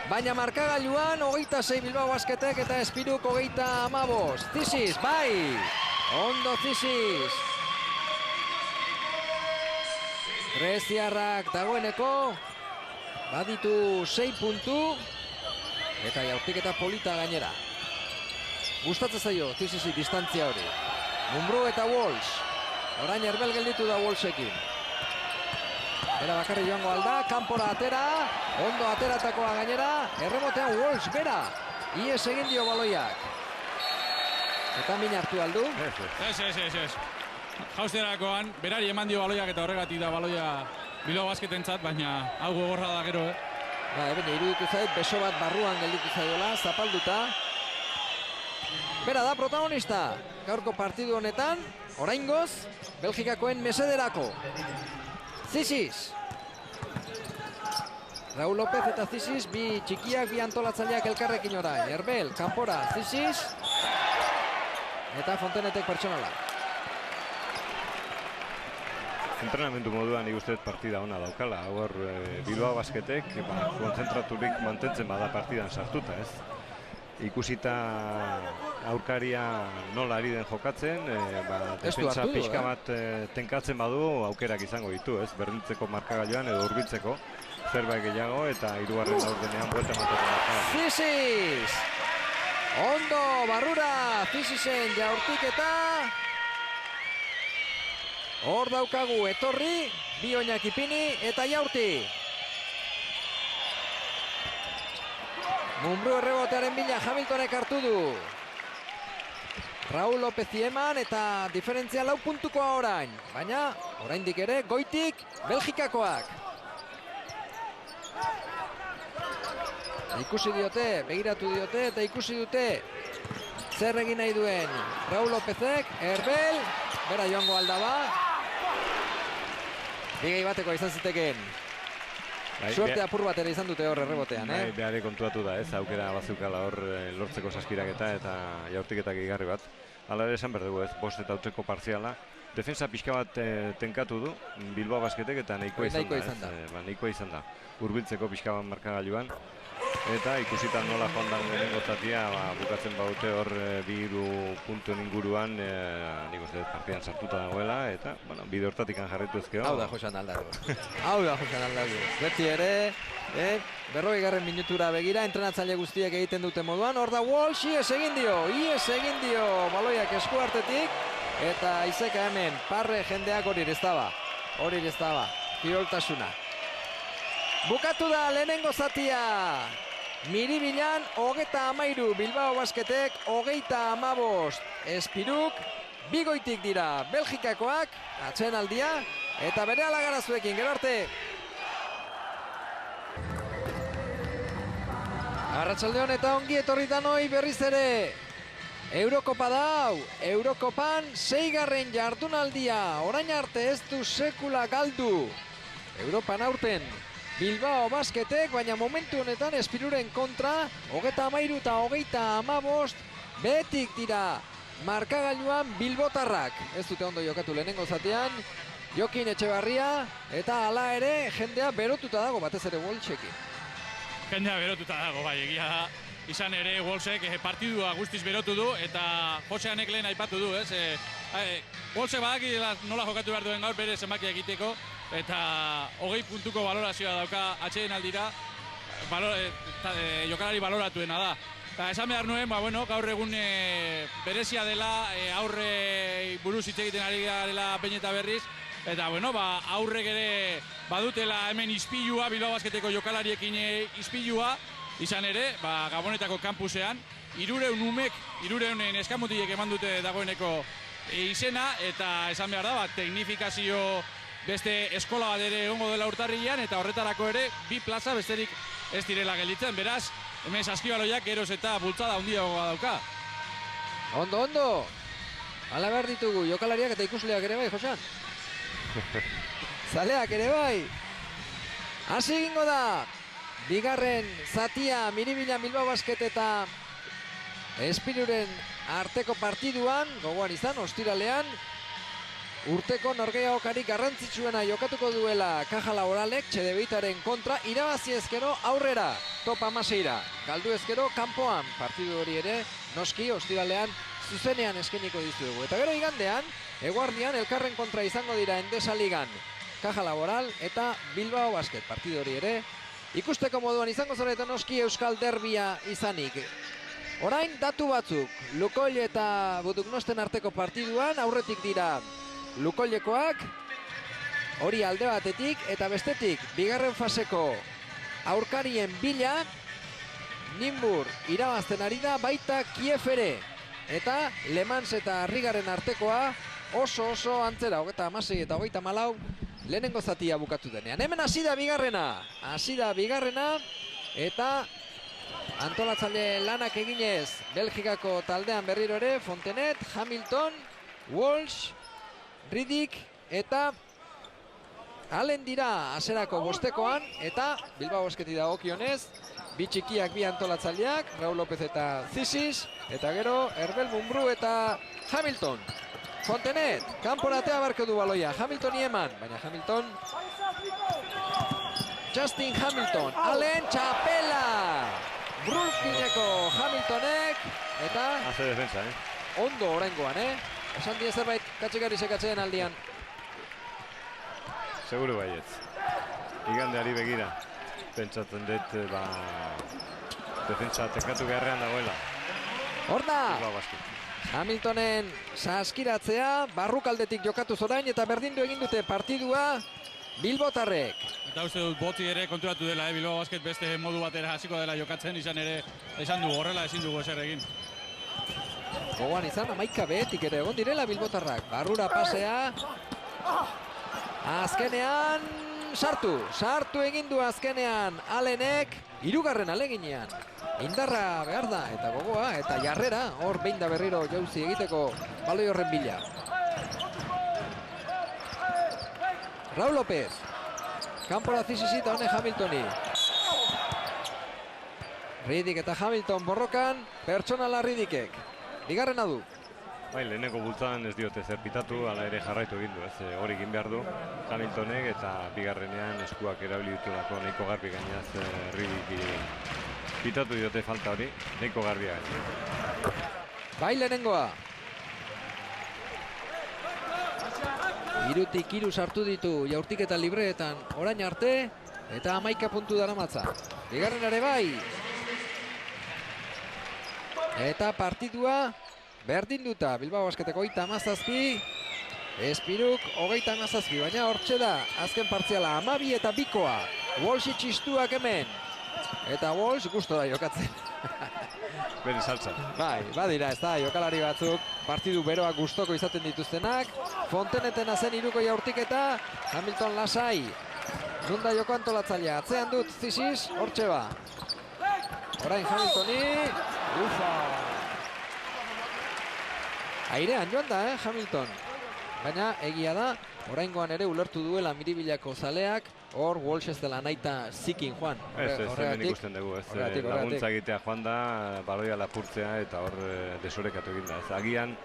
Baina markagailuan, 26 Bilbao Basketek eta Espiruk 35. Zisis, bai! Ondo Zisis. Greziarrak dagoeneko, baditu 6 puntu, eta jaurtiketa polita gainera. Gustatzen zaio, Zisisi distantzia hori. Munbru eta Wolves. Orain Erbel gelditu da Wolvesekin. Bera bakarri joango alda, kanpora atera, ondo ateratakoa gainera, erremotean Wolves bera. Ies egin dio baloiak. Eta min hartu aldu? Ez. Jausterakoan, berari eman dio baloiak eta horregatik da baloia Bilbao Basketentzat, baina hau gogorra da gero, Baina iruditu zait, beso bat barruan gelditu zaiola, zapalduta. Bera da protagonista, gaurko partidu honetan, oraingoz, Belgikakoen mesederako. Zisis. Raul López eta Zisis, bi txikiak, bi antolatzaileak elkarrekin orain. Erbel, kanpora, Zisis. Eta Fontenetek pertsonala. Entrenamendu moduan ikusten partida ona daukala. Hor Bilbao Basketek konzentraturik mantentzen bada partidan sartuta, Ikusita aurkaria nola ari den jokatzen, defentsa pixka bat tenkatzen badu aukerak izango ditu, berdintzeko markagailuan edo hurbiltzeko zerbait gehiago eta hirugarren laurdenean buelta emateko markagailu. Zisis! Ondo, barrura, Zisisen jaurtiketa. Hor daukagu etorri, bi oinak ipini eta jaurti. Munbru errebotearen bila Hamiltonek hartu du. Raul López eman eta diferentzia 4 puntukoa orain. Baina, oraindik ere, goitik, Belgikakoak. Ikusi diote, begiratu diote eta ikusi dute zer egin nahi duen Raul Lópezek, Erbel, bera joango aldaba. Bigei bateko izan zitekeen. Suerte apur bat ere izan dute hor errebotean, Behare kontuatu da, aukera bazukala hor lortzeko saskiraketa eta jaurtiketak igarri bat. Hala ere esan berdugu, bost eta utzeko partziala. Defensa pixka bat tenkatu du, Bilbao Basketek eta nahikoa izan da. Hurbiltzeko pixka bat markagailuan. Eta ikusita nola joan da lehenengo zatia, bukatzen baute hor 2 puntuen inguruan, nik uste partidan sartuta dagoela, eta bide hortatik jarraitu ezkeo. Hau da Josan Aldatu. Beti ere, 40. minutura begira, entrenatzaile guztiek egiten dute moduan, hor da Walsh, ies egin dio, baloiak esku hartetik, eta izeka hemen, parre jendeak hori ez daba, kiroltasuna. Bukatu da lehenengo zatia. Miribilan 33, Bilbao Basketek 35. Espiruk Bigoitik dira Belgikakoak, atsedenaldia, eta bere alagarazuekin, gero arte. Arratsalde hon eta ongi etorri danoi berriz ere. Eurokopa da hau, Eurokopan 6. jardunaldia, orain arte ez du sekula galdu. Europan aurten Bilbao Basketek, baina momentu honetan Espiruren kontra, 33 eta 35 behetik dira markagailuan bilbotarrak. Ez dute ondo jokatu lehenengo zatean, Jokin Etxebarria, eta hala ere jendea berotuta dago batez ere Wolfsekin. Jendea berotuta dago, bai, egia da. Izan ere Wolfsek partidua guztiz berotu du, eta Joseanek lehen aipatu du, ez? Wolfsek badaki nola jokatu behar duen gaur bere zenbakia egiteko, eta 20 puntuko balorazioa dauka atsedenaldira, jokalari baloratuena da. Eta esan behar nuen, gaur egun berezia dela, aurre buruz hitz egiten ari garela behin eta berriz, eta aurrek ere badutela hemen ispilua, Bilbao Basketeko jokalariekin ispilua, izan ere, Gabonetako kampusean, 300 umek, 300 eskamutilek eman dute dagoeneko izena, eta esan behar da, teknifikazio beste eskola bat ere egongo dela urtarrilean, eta horretarako ere, 2 plaza besterik ez direla gelditzen, beraz, hemen Saskibaloiak geroz eta bultzada handiagoa dauka. Ondo! Hala behar ditugu, jokalariak eta ikusleak ere bai, Josean? Zaleak ere bai! Hasi egingo da! Bigarren zatia Miribilan Bilbao Basket eta Espiruren arteko partiduan, gogoan izan, ostiralean, urteko norgehiagokarik garrantzitsuena jokatuko duela Caja Laboralek Txedebitaren kontra, irabazi ezkero aurrera, top 16ra. Galdu ezkero kanpoan, partidu hori ere, noski ostiralean zuzenean eskeniko dizuegu. Eta gero igandean, eguardian elkarren kontra izango dira Endesa Ligan, Caja Laboral eta Bilbao Basket, partidu hori ere, ikusteko moduan izango zara eta noski Euskal Derbia izanik. Orain datu batzuk, Lukoil eta Buduknosten arteko partiduan, aurretik dira Lukoilekoak, hori alde batetik, eta bestetik, bigarren faseko aurkarien bila, Nimbur irabazten ari da, baita Kiev ere. Eta Le Mans eta Arrigaren artekoa oso antzera, 26 eta 34, lehenengo zatia bukatu denean. Hemen hasi da bigarrena, eta antolatzaile lanak eginez Belgikako taldean berriro ere, Fontenet, Hamilton, Walsh, Riddick eta Allen dira hasierako bostekoan, eta Bilbao Basketi dagokionez, 2 txikiak 2 antolatzaileak, Raul López eta Zisis, eta gero Herbel Mumbrú eta Hamilton. Fontenet, kanporatea barko du baloia, Hamilton eman, baina Hamilton, Justin Hamilton, Allen, txapela! Brooklyneko Hamiltonek, eta... Hace defensa, Ondo oraingoan, Esan die zerbait katxekarri sekatzen aldian. Seguru baietz. Igandeari begira. Pentsatzen dut, defensa tekatu beharrean dagoela. Hor da! Hamiltonen saskiratzea, barrukaldetik jokatu zorain eta berdindu egin dute partidua bilbotarrek. Eta uste dut boti ere konturatu dela, Bilbao Basket beste modu batera hasiko dela jokatzen, izan ere esan du horrela ezin dugu ezer egin. Gogoan izan, 11 behetik ere egon direla bilbotarrak. Barrura pasea. Azkenean sartu egin du azkenean Alenek, 3. aleginean. Indarra behar da, eta gogoa, eta jarrera, hor behin da berriro jauzi egiteko baloi horren bila. Raul López, kanpora Zisisita honen Hamiltoni. Riddick eta Hamilton borrokan, pertsonala Riddickek. Bigarrena du. Bai, leheneko bultzadan ez diote zer pitatu, ala ere jarraitu egin du, hori egin behar du Hamiltonek, eta bigarrenean eskuak erabili ditulako nahiko garbi gainaz Riddick pitatu diote falta hori, nahiko garbia. Bai, lehenengoa. 3tik 3 sartu ditu jaurtiketa libreetan orain arte, eta 11 puntu daramatza. Bigarrenare bai. Eta partidua berdinduta, Bilbao Basketeko 37, Espiruk 37, baina hortxe da, azken partziala 12 eta 2koa. Walsh txistuak hemen. Eta Walsh gustora jokatzen. Bere saltza. Bai, badira, ez da, jokalari batzuk partidu beroak gustoko izaten dituztenak. Fontenetena zen iruko jaurtiketa, Hamilton lasai. Nunda joko antolatzailea, atzean dut Zisis, hortxe ba. Orain Hamiltoni, ufa. Airean joan da, Hamilton. Baina egia da, oraingoan ere ulertu duela Miribilako zaleak, hor Walsh ez dela naita zikin joan. Ez, hemen ikusten dugu, ez. Laguntza egitea joan da, baloia lapurtzea eta hor desorekatu egin da. Ez, agian,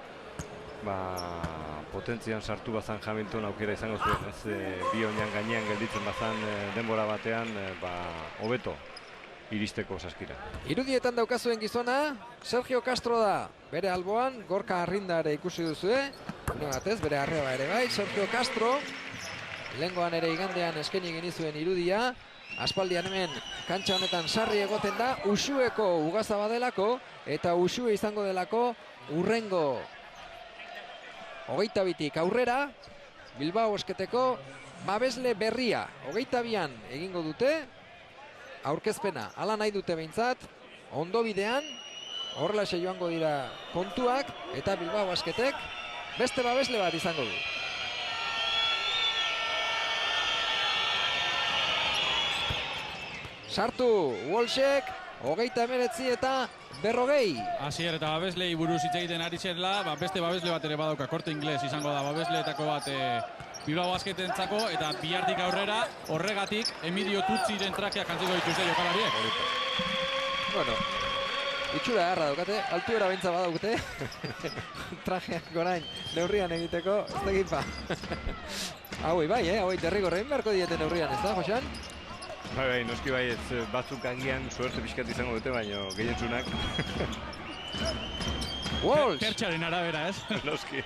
potentzian sartu bazan Hamilton aukera izango zuen, ez, bi oinan gainean gelditzen bazan denbora batean, hobeto iristeko saskira. Irudietan daukazuen gizona, Sergio Castro da. Bere alboan, Gorka Arrinda ere ikusi duzue. Une batez, bere arreba ere bai, Sergio Castro. Lehengoan ere igandean eskeni genizuen irudia. Aspaldian hemen, kantxa honetan sarri egoten da, Uxueko ugaza badelako, eta Uxue izango delako urrengo 22tik aurrera, Bilbao esketeko babesle berria. 22an egingo dute, aurkezpena, ala nahi dute behintzat, ondo bidean, horrelaxe joango dira kontuak, eta Bilbao Basketek beste babesle bat izango du. Sartu, Walshek, 39 eta 40. Asier eta babeslei buruz hitz egiten ari zela, beste babesle bat ere badauka, Korte Ingles izango da babesleetako bat Bilbao Basketentzako, eta bihartik aurrera, horregatik, Emidio Tutziren trakeak jantziko dituzte jokalariek. Bueno, itxura harra daukate, altuera bentsa badaukate. Trajeak orain neurrian egiteko, ez da egipa. Hauei bai, hauei derrigorrein beharko dieten neurrian, ez da, Josean? Bai, noski bai, ez batzuk agian suerte pixkat izango dute, baina gehientzunak. Walsh! Pertxaren arabera, ez? Noski.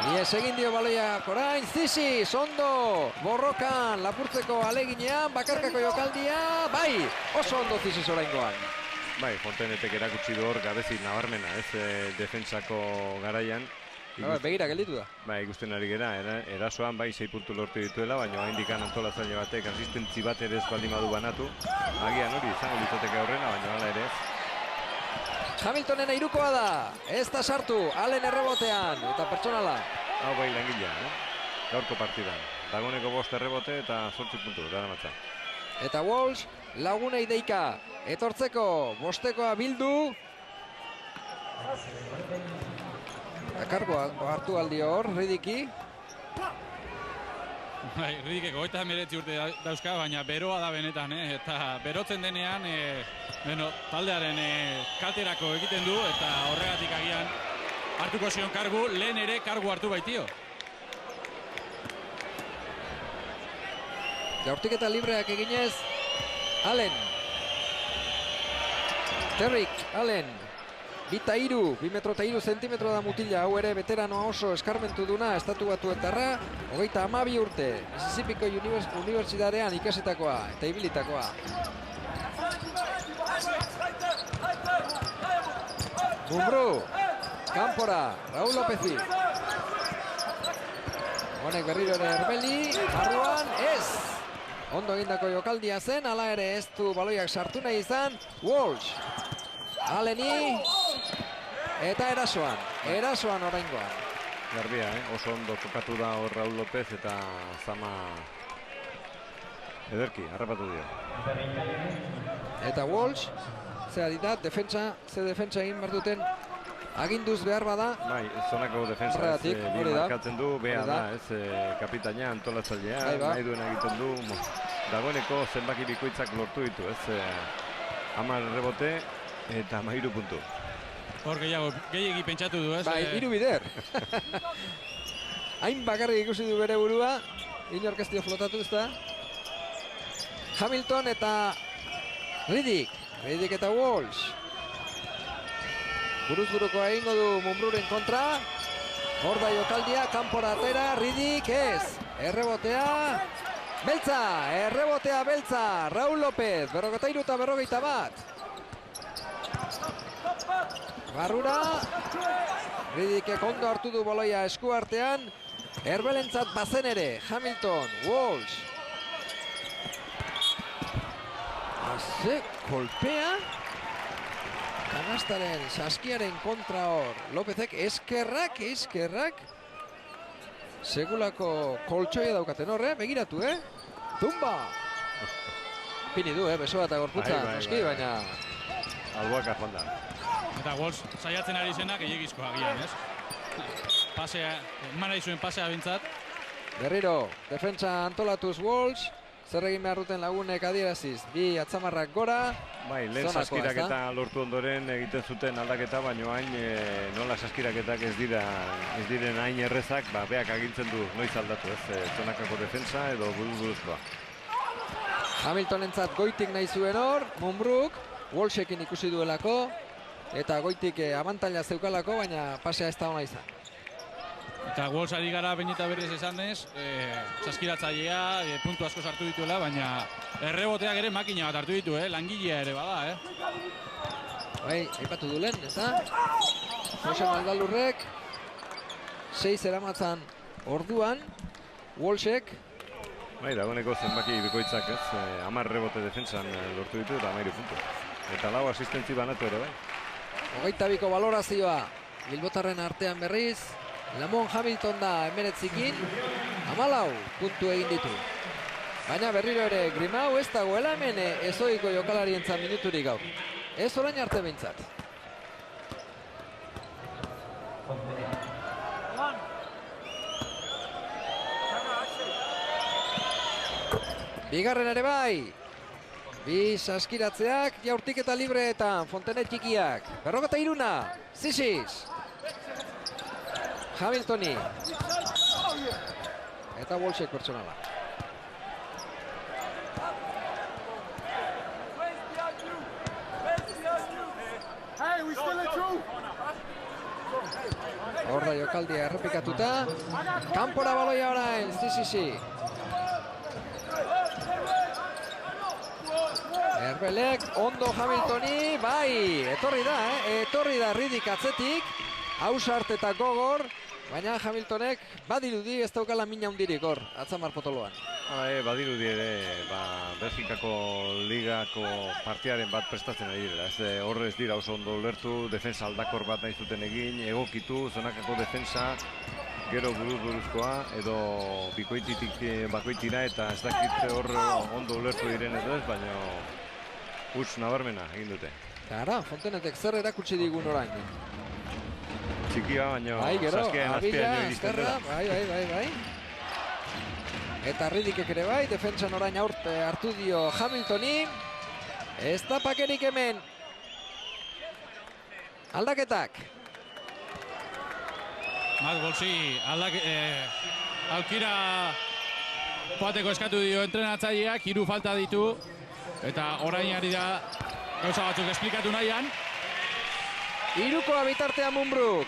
Ies egin dio baloiak orain, Zisis, ondo, borrokan, lapurtzeko aleginean, bakarkako jokaldia, bai, oso ondo Zisis oraingoan. Bai, Fontenetek erakutsi du hor gabezi nabarmena, ez defentsako garaian. Begira gelditu da. Bai, ikusten ari gera, erasoan bai 6 puntu lortu dituela, baina haindikan antolatzaile batek asistentzi bat ere ez baldin badu banatu. Agian hori izango litzateke aurrena, baina hala ere ez. Hamiltonena irukoa da, ez da sartu, Allen errebotean, eta pertsonala. Hau bai langilea, gaurko partidan. Dagoneko 5 errebote eta 8 puntu, daramatza. Eta Walsh, lagunei deika, etortzeko, bostekoa bildu. Kargoa hartu aldi hor, Ridiki. Bai, Ridikek 39 urte dauzka, baina beroa da benetan, eta berotzen denean, taldearen kalterako egiten du, eta horregatik agian hartuko zion kargu, lehen ere kargu hartu baitio. Jaurtiketa libreak eginez, Allen. Terrik, Allen. 2 metro eta 3 zentimetro da mutila, hau ere veteranoa oso eskarmentu duna, estatu batuetarra, 32 urte, Mississippiko Unibertsitatean ikasitakoa eta ibilitakoa. Mumbrú, kanpora, Raúl Lópezi. Honek berriro ere Erbeli, barruan, ez! Ondo egindako jokaldia zen, hala ere ez du baloiak sartu nahi izan, Walsh. Alleni, eta erasoan oraingoan. Garbia, oso ondo tokatu da hor Raúl López eta Zama ederki, harrapatu dio. Eta Walsh, zera ditat, defentsa egin behar duten aginduz behar bada. Bai, zonako defensa bi markatzen du, bea da, kapitaina, antolatzailea, nahi duena egiten du. Dagoeneko zenbaki bikoitzak lortu ditu, 10 rebote eta 13 puntu. Hor gehiagi pentsatu du, ez? Bai, 3 bider. Hain bakarrik ikusi du bere burua, inork ez dio flotatu ez da. Hamilton eta Riddick eta Walsh. Buruz-burukoa egingo du Mumbrúren kontra. Hor da jokaldia, kanpora atera, Riddick ez. Errebotea, Beltza, Raúl López, 43 eta 41. Barrura, Riddickek ondo hartu du baloia esku artean, Erbelentzat bazen ere, Hamilton, Walsh. ze kolpea. Kanastaren saskiaren kontra hor. Lopezek eskerrak. Segulako koltsoia daukaten horre, begiratu, Tumba! Pini du, besoa eta gorputza, noski, baina... Alboaka joan da. Eta Wolves saiatzen ari zenak egiegizkoa agian, ez? Pasea, eman nahi zuen pasea bintzat. Berriro, defentsa antolatuz Wolves, zer egin behar duten lagunek adieraziz, bi atzamarrak gora. Bai, lehen saskiraketa lortu ondoren egiten zuten aldaketa, baina hain nola saskiraketak ez diren hain errezak, beak agintzen du noiz aldatu, ez? Zonakako defensa edo buruzkoa. Hamiltonentzat goitik nahi zuen hor, Munbruk, Walshekin ikusi duelako, eta goitik abantaila zeukalako, baina pasea ez da ona izan. Eta Wolves ari gara behin eta berriz esanez, saskiratzailea, puntu asko sartu dituela, baina erreboteak ere makina bat hartu ditu, langilea ere bada, Bai, aipatu du lehen, ez da? Jose Maldalurrek, 6 eramatzan orduan, Walshek. Bai, dagoeneko zenbaki bikoitzak, ez? 10 rebote defentsan lortu ditu eta 13 puntu. Eta 4 asistentzi banatu ere, bai. 22ko balorazioa, Bilbotarren artean berriz, Lamon Hamilton da 19ekin, 14 puntu egin ditu. Baina berriro ere Grimau ez dagoela hemen ezoiko jokalarientzat minuturik gaur. Ez orain arte behintzat. Bigarren ere bai. Bi saskiratzeak, jaurtiketa libreetan, Fontenet txikiak. 43, Ziziz. Hamiltoni. Eta Walshek pertsonala. Hor da jokaldia errepikatuta. Kanpora baloia orain, Zizizi. Herbelek, ondo Hamiltoni, bai, etorri da Riddick atzetik, hausart eta gogor, baina Hamiltonek badirudi ez daukala mina hundirik hor, atzamar potoloan. Badirudi ere, Belgikako ligako partiaren bat prestatzen ari dira. Horrez dira oso ondo ulertu, defensa aldakor bat nahi zuten egin, egokitu, zonakako defensa, gero buruzkoa, edo bikoititik bakoitira, eta ez dakit hor ondo ulertu diren edo ez, baina huts nabarmena egin dute. Gara, Fontenetek zer erakutsi digun orain. Txikia, baina saskiaren azpian iristen dela. Bai. Eta Riddickek ere bai, defentsan orain hartu dio Hamiltoni. Ez da pakerik hemen. Aldaketak. Matt Wolsey aukira joateko eskatu dio entrenatzaileak, 3 falta ditu. Eta orain ari da gauza batzuk esplikatu nahian. 3koa bitartean Munbruk.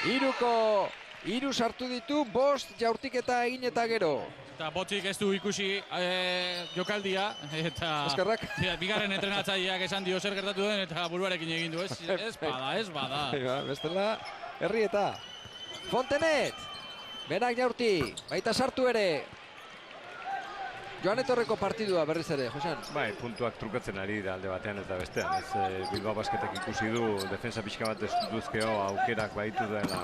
3 sartu ditu, 5 jaurtiketa egin eta gero. Eta Botzik ez du ikusi jokaldia. Eta eskerrak. Bigarren entrenatzaileak esan dio zer gertatu den eta buruarekin egin du. Ez bada. Bestela, herrieta. Fontenet. Berak jaurti, baita sartu ere. Joan etorreko partidua berriz ere, Josean. Bai, puntuak trukatzen ari da alde batean eta bestean. Bilbao Basketek ikusi du, defensa pixka bat duzkeo aukerak baitu dela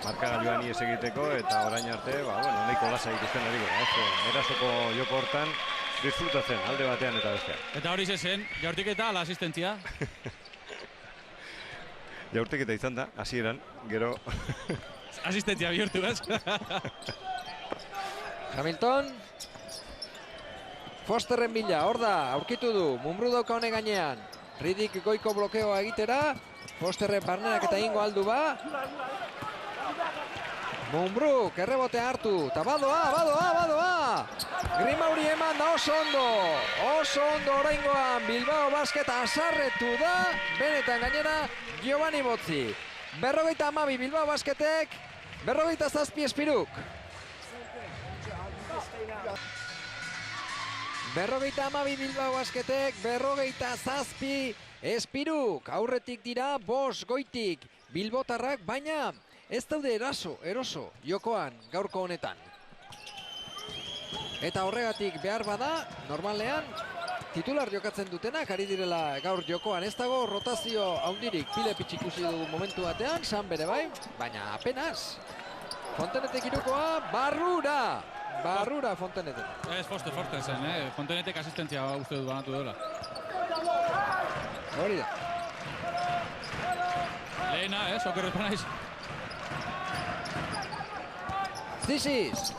markagailuan ies egiteko, eta orain arte, nahiko lasa ikusten ari gara. Erasoko joko hortan, disfrutatzen alde batean eta bestean. Eta hori zen, jaurtiketa ala asistentzia? Jaurtiketa izan da, hasieran, gero... Asistentzia bihurtu, ez? Hamilton. Fosterren bila, hor da, aurkitu du, Munbru dauka honen gainean. Riddick goiko blokeoa egitera, Fosterren barnerak eta ingo aldu ba. Munbru, errebotea hartu, eta badoa! Grimauri eman da oso ondo oraingoan Bilbao Basket asarretu da, benetan gainera Giovanni Botzi. 52 Bilbao Basketek, 47 Espiruk. 52 Bilbao Basketek, 47 Espiruk. Aurretik dira 5 goitik Bilbotarrak, baina ez daude eroso jokoan gaurko honetan. Eta horregatik behar bada, normalean, titular jokatzen dutenak ari direla gaur jokoan. Ez dago rotazio haundirik. Pilepitz ikusi dugu momentu batean, San bere bai, baina apenas. Fontenetek irukoa, barrura Fontenetek. Ez Forte zen, Fontenetek asistentzia uste dut banatu dela. Hori da. Lehena, okerretu naiz. Ziziz.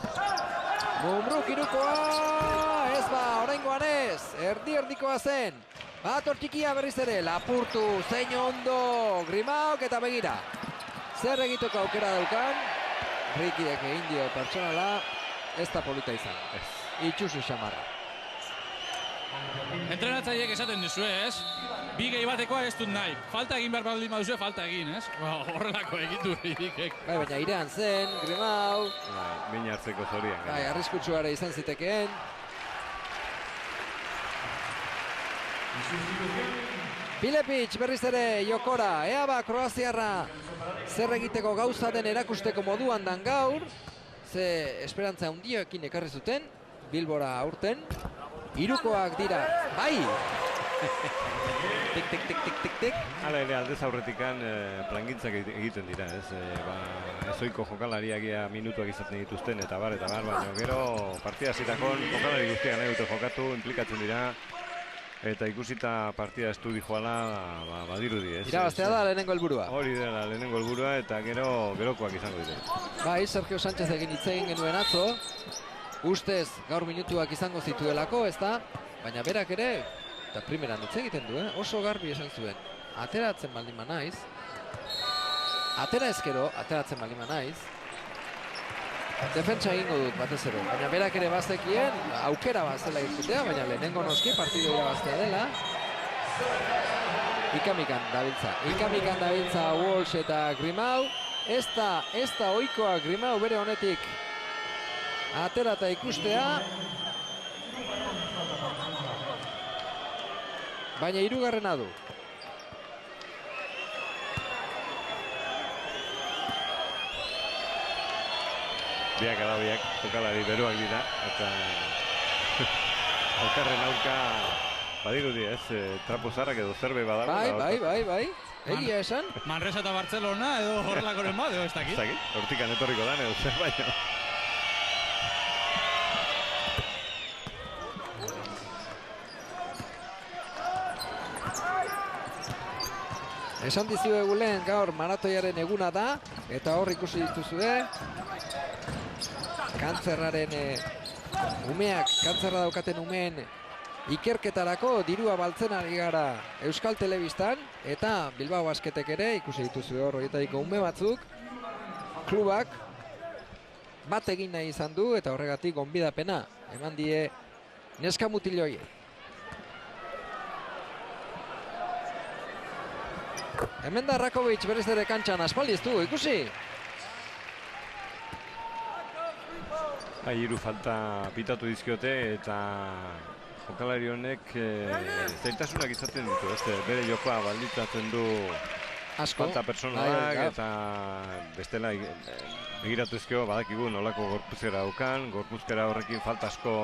Mumbruk irukoa, ez oraingoan ez, erdi-erdikoa zen. Bator txikia berriz ere, lapurtu, zein ondo, Grimauk eta begira. Zer egiteko aukera daukan, Rikiek egin dio pertsonala, ez da polita izan. Itxusu xamarra. Entrenatzaileek esaten duzu, ez? Bi gehi batekoa ez dut nahi. Falta egin behar baldin baduzue, falta egin, ez? Horrelako egitu Rikek. Bai, baina irean zen, Grimau. Min hartzeko zorian. Bai, arriskutsuare izan zitekeen. Pilepitz berriz ere jokora, ea ba kroaziarra zer egiteko gauza den erakusteko moduan dan gaur. Ze esperantza handiekin ekarri zuten, Bilbora aurten. Hirukoak dira, bai! Tik. Hala ere aldez aurretikan plangintzak egiten dira, ez? Ezoiko jokalariak minutuak izaten dituzten eta bar, baina gero partida zitakon jokalari guztiak nahi dute jokatu, implikatzen dira. Eta ikusita partida estudi joala badirudi, ez? Irabaztea da lehenengo helburua. Hori dela lehenengo helburua eta gerokoak izango dira. Bai, Sergio Sánchez egin hitz egin genuen atzo. Ustez gaur minutuak izango zituelako, ez da? Baina berak ere, eta primeran hitz egiten du, oso garbi esan zuen. Ateratzen baldin naiz. Atera ezkero, ateratzen baldin naiz. Defentsa egingo dut batez ere, baina berak ere bazekien aukera bazela ikutea, baina lehenengo noski partidu irabaztea dela. Ikamikan dabiltza Walsh eta Grimau. Ez da ohikoa Grimau bere honetik atera eta ikustea. Baina hirugarrena du. Biak alabiak jokalari beruak dira eta elkarren aurka badirudi, ez? Trapo zarrak edo zerbe badago. Bai. Egia esan. Manresa eta Barcelona edo horrelakoren bat, edo ez dakit. Hortikan etorriko dan edo zer baino. Esan dizuegu lehen gaur maratoiaren eguna da, eta hor ikusi dituzue. Kantzerraren umeak, kantzerra daukaten umeen ikerketarako dirua baltzen ari gara Euskal Telebistan, eta Bilbao Basketek ere ikusi dituzue hor horietariko ume batzuk. Klubak bat egin nahi izan du, eta horregatik gonbidapena eman die neska mutiloi. Hemen da Rakovic berriz ere kantxan, aspaldi ez du, ikusi? Hiru falta pitatu dizkiote eta jokalari honek zailtasunak izaten ditu, ez? Bere jokoa balditzatzen du falta personalak eta bestela begiratu ezkeo badakigu nolako gorpuzkera daukan, gorpuzkera horrekin falta asko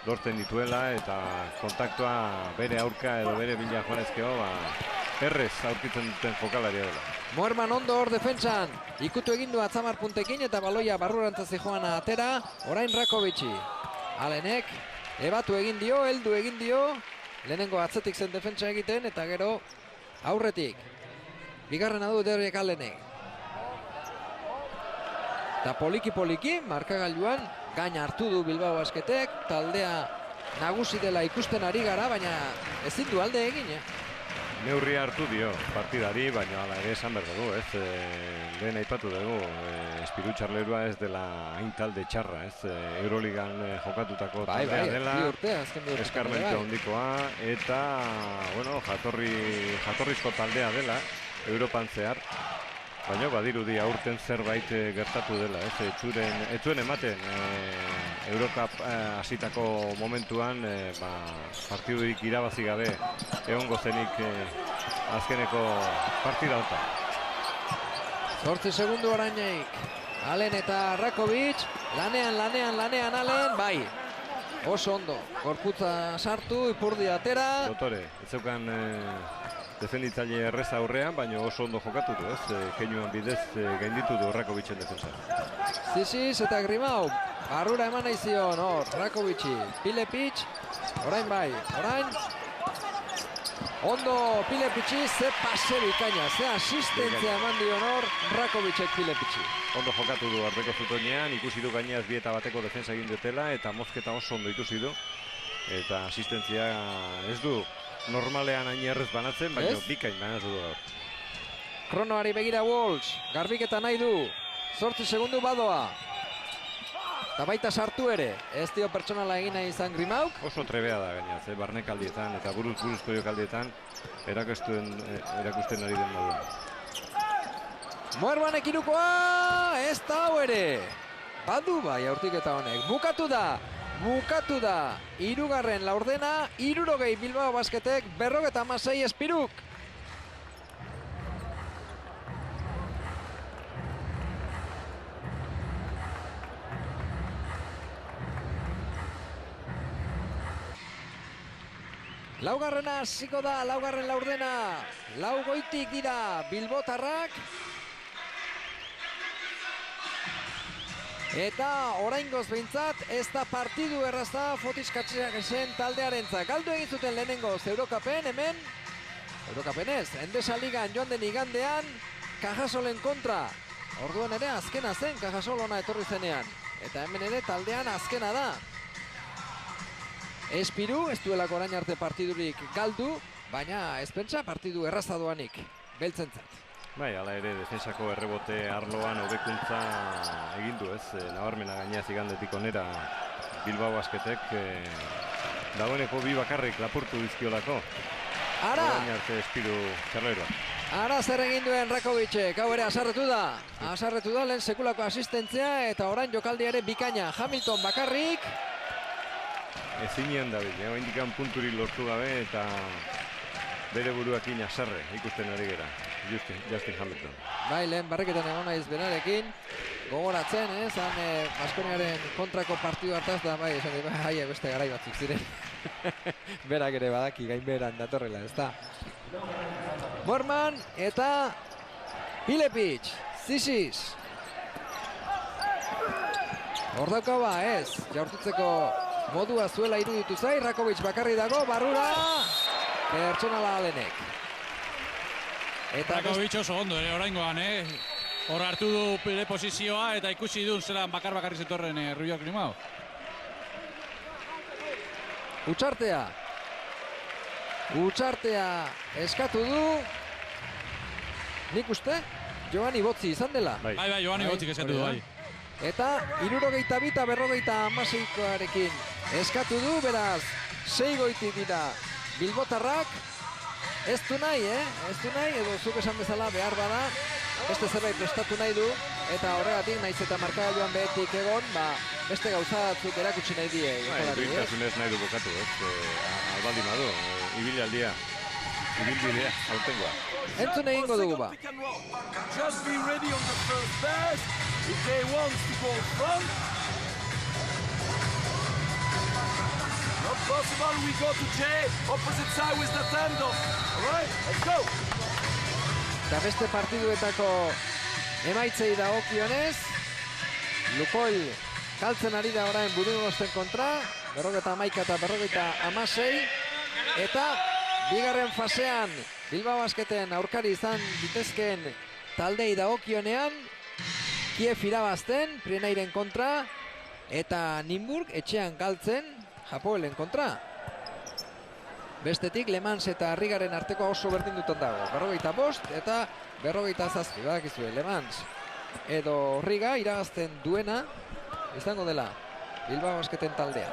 lortzen dituela eta kontaktua bere aurka edo bere bila joan ezkeo errez aurkitzen duten jokalaria dela. Moerman ondo hor defentsan, ikutu egin du Atzamar puntekin eta baloia barrurantzazi joana atera, orain Rakovic'i. Alenek, ebatu egin dio, heldu egin dio, lehenengo atzetik zen defentsa egiten eta gero aurretik. Bigarrena du Derrick Allenek. Eta poliki, markagailuan, gain hartu du Bilbao Basketek, taldea nagusi dela ikusten ari gara, baina ezin du alde egin, Neurria hartu dio partidari, baina hala ere esan behar dugu, ez? Lehen aipatu dugu, Espiru Txarlerua ez dela hain talde txarra, ez? Euroligan jokatutako taldea dela, eskarmentu handikoa, eta, bueno, jatorrizko taldea dela, Europan zehar, baina badirudi aurten zerbait gertatu dela, ez? Etzuen ematen, Eurocup hasitako momentuan partidurik irabazi gabe egongo zenik azkeneko partida honetan. 8 segundu oraineik. Allen eta Rakovic, lanean Allen, bai. Oso ondo, gorputza sartu, Ipurdi atera. Dotore, ez zeukan defenditzaile erreza aurrean, baina oso ondo jokatu du, ez? Keinuan bidez gainditu du Rakovicen defensa. Ziziz eta Grimau, barrura eman nahi zion, hor, Rakovici, Pilepic, orain bai, orain. Ondo Pilepic'i, ze pase bikaina, ze asistentzia eman dion hor, Rakovicek Pilepic'i. Ondo jokatu du arbeko zutoinean, ikusi du gaineaz 2-bateko defensa egin dutela, eta mozketa oso ondo ikusi du. Eta asistentzia ez du normalean hain errez banatzen, baina bikain banatu du gaur. Kronoari begira Wolves, garbiketa nahi du, 8 segundu badoa. Eta baita sartu ere, ez dio pertsonala egin nahi izan Grimauk. Oso trebea da gainaz, barnekaldietan eta buruzko jokaldietan erakusten ari den moduan. Muerbanek irukoa, ez da hau ere. Badu bai aurtiketa honek, bukatu da. 3. laurdena, 60 Bilbao Basketek, 56 Espiruk. Laugarrena hasiko da, laugarren laurdena. 4 goitik dira bilbotarrak. Eta oraingoz behintzat ez da partidu erraza Fotis Katxeagen taldearentzat. Galdu egin zuten lehenengoz Eurokapen, hemen. Eurokapen ez, Endesa Ligan joan den igandean, Cajasolen kontra. Orduan ere azkena zen Cajasol ona etorri zenean. Eta hemen ere taldean azkena da. Espiru, ez duelako orain arte partidurik galdu, baina ez pentsa partidu erraza doanik, beltzentzat. Bai, hala ere, defensako errebote arloan hobekuntza egin du, ez? Nabarmena gainaz igandetik onera Bilbao Basketek dagoeneko 2 bakarrik lapurtu dizkiolako. Ara! Orain arte Espiru txarreroa. Ara zer egin duen Rakovicek, hau ere asarretu da. Asarretu da lehen sekulako asistentzia eta orain jokaldiare bikaina. Hamilton bakarrik. Ezinean David, indikan punturik lortu gabe eta bere buruakin asarre ikusten ari gera, Justin Hamilton. Bai, lehen barriketan egon naiz benarekin, gogoratzen, han Baskoniaren kontrako partidu hartaz da, bai, esan dut, bai, beste garai batzuk ziren. Berak ere badaki, gainbeheran datorrela, ez da. Morman eta Pilepic, Ziziz. Hordauka ba, ez, jaurtitzeko modua zuela iruditu zai, Rakovic bakarri dago, barrura, pertsonala alenek. Rakovic oso ondo, oraingoan, hor hartu du bere posizioa eta ikusi duen zelan bakarri zetorren Rubiak Grimau. Utxartea eskatu du, nik uste, Joani Botzi izan dela. Bai, Joani Botzik eskatu du, bai. Eta 62 eta 56koarekin eskatu du, beraz 6 goitik dira bilbotarrak. Ez du nahi, edo zuk esan bezala behar bada, beste zerbait prestatu nahi du, eta horregatik naiz eta markagailuan behetik egon, beste gauza batzuk erakutsi nahi die. Duintasunez nahi du bokatu, albaldi madu, ibilbidea, autengoa. Entzun egingo dugu ba. Just be ready on the first pass. If they want to go front, not possible. We go to J, opposite side with the handoff. All right, let's go. Eta beste partiduetako emaitzei dagokionez, Lukoil galtzen ari da orain Budunosten kontra, 51 eta 56, eta bigarren fasean Bilbao Basketen aurkari izan ditezkeen taldei dagokionean, Kiev irabazten, Pirenairen kontra, eta Nimburg etxean galtzen, Hapoelen kontra. Bestetik, Le Mans eta Rigaren arteko oso berdin dutan dago. 45 eta 47, badakizue, Le Mans edo Riga irabazten duena izango dela Bilbao Basketen taldea.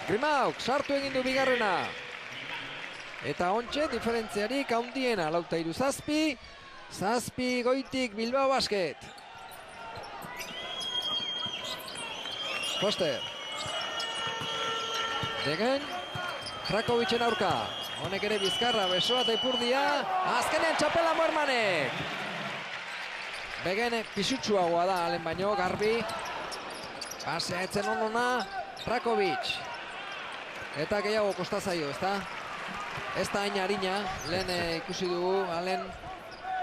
Grimauk sartu egin du bigarrena. Eta ontxe, diferentziarik haundiena, 4-3, 7 goitik Bilbao Basket. Foster. Degen, Rakovicen aurka. Honek ere bizkarra, besoa eta Ipurdia. Azkenean txapela Muermanek. Begen pisutsuagoa da, alen baino, garbi. Pasea etzen onona. Rakovic. Eta gehiago kosta zaio, ezta? Ez da hain harina, lehen ikusi dugu, Allen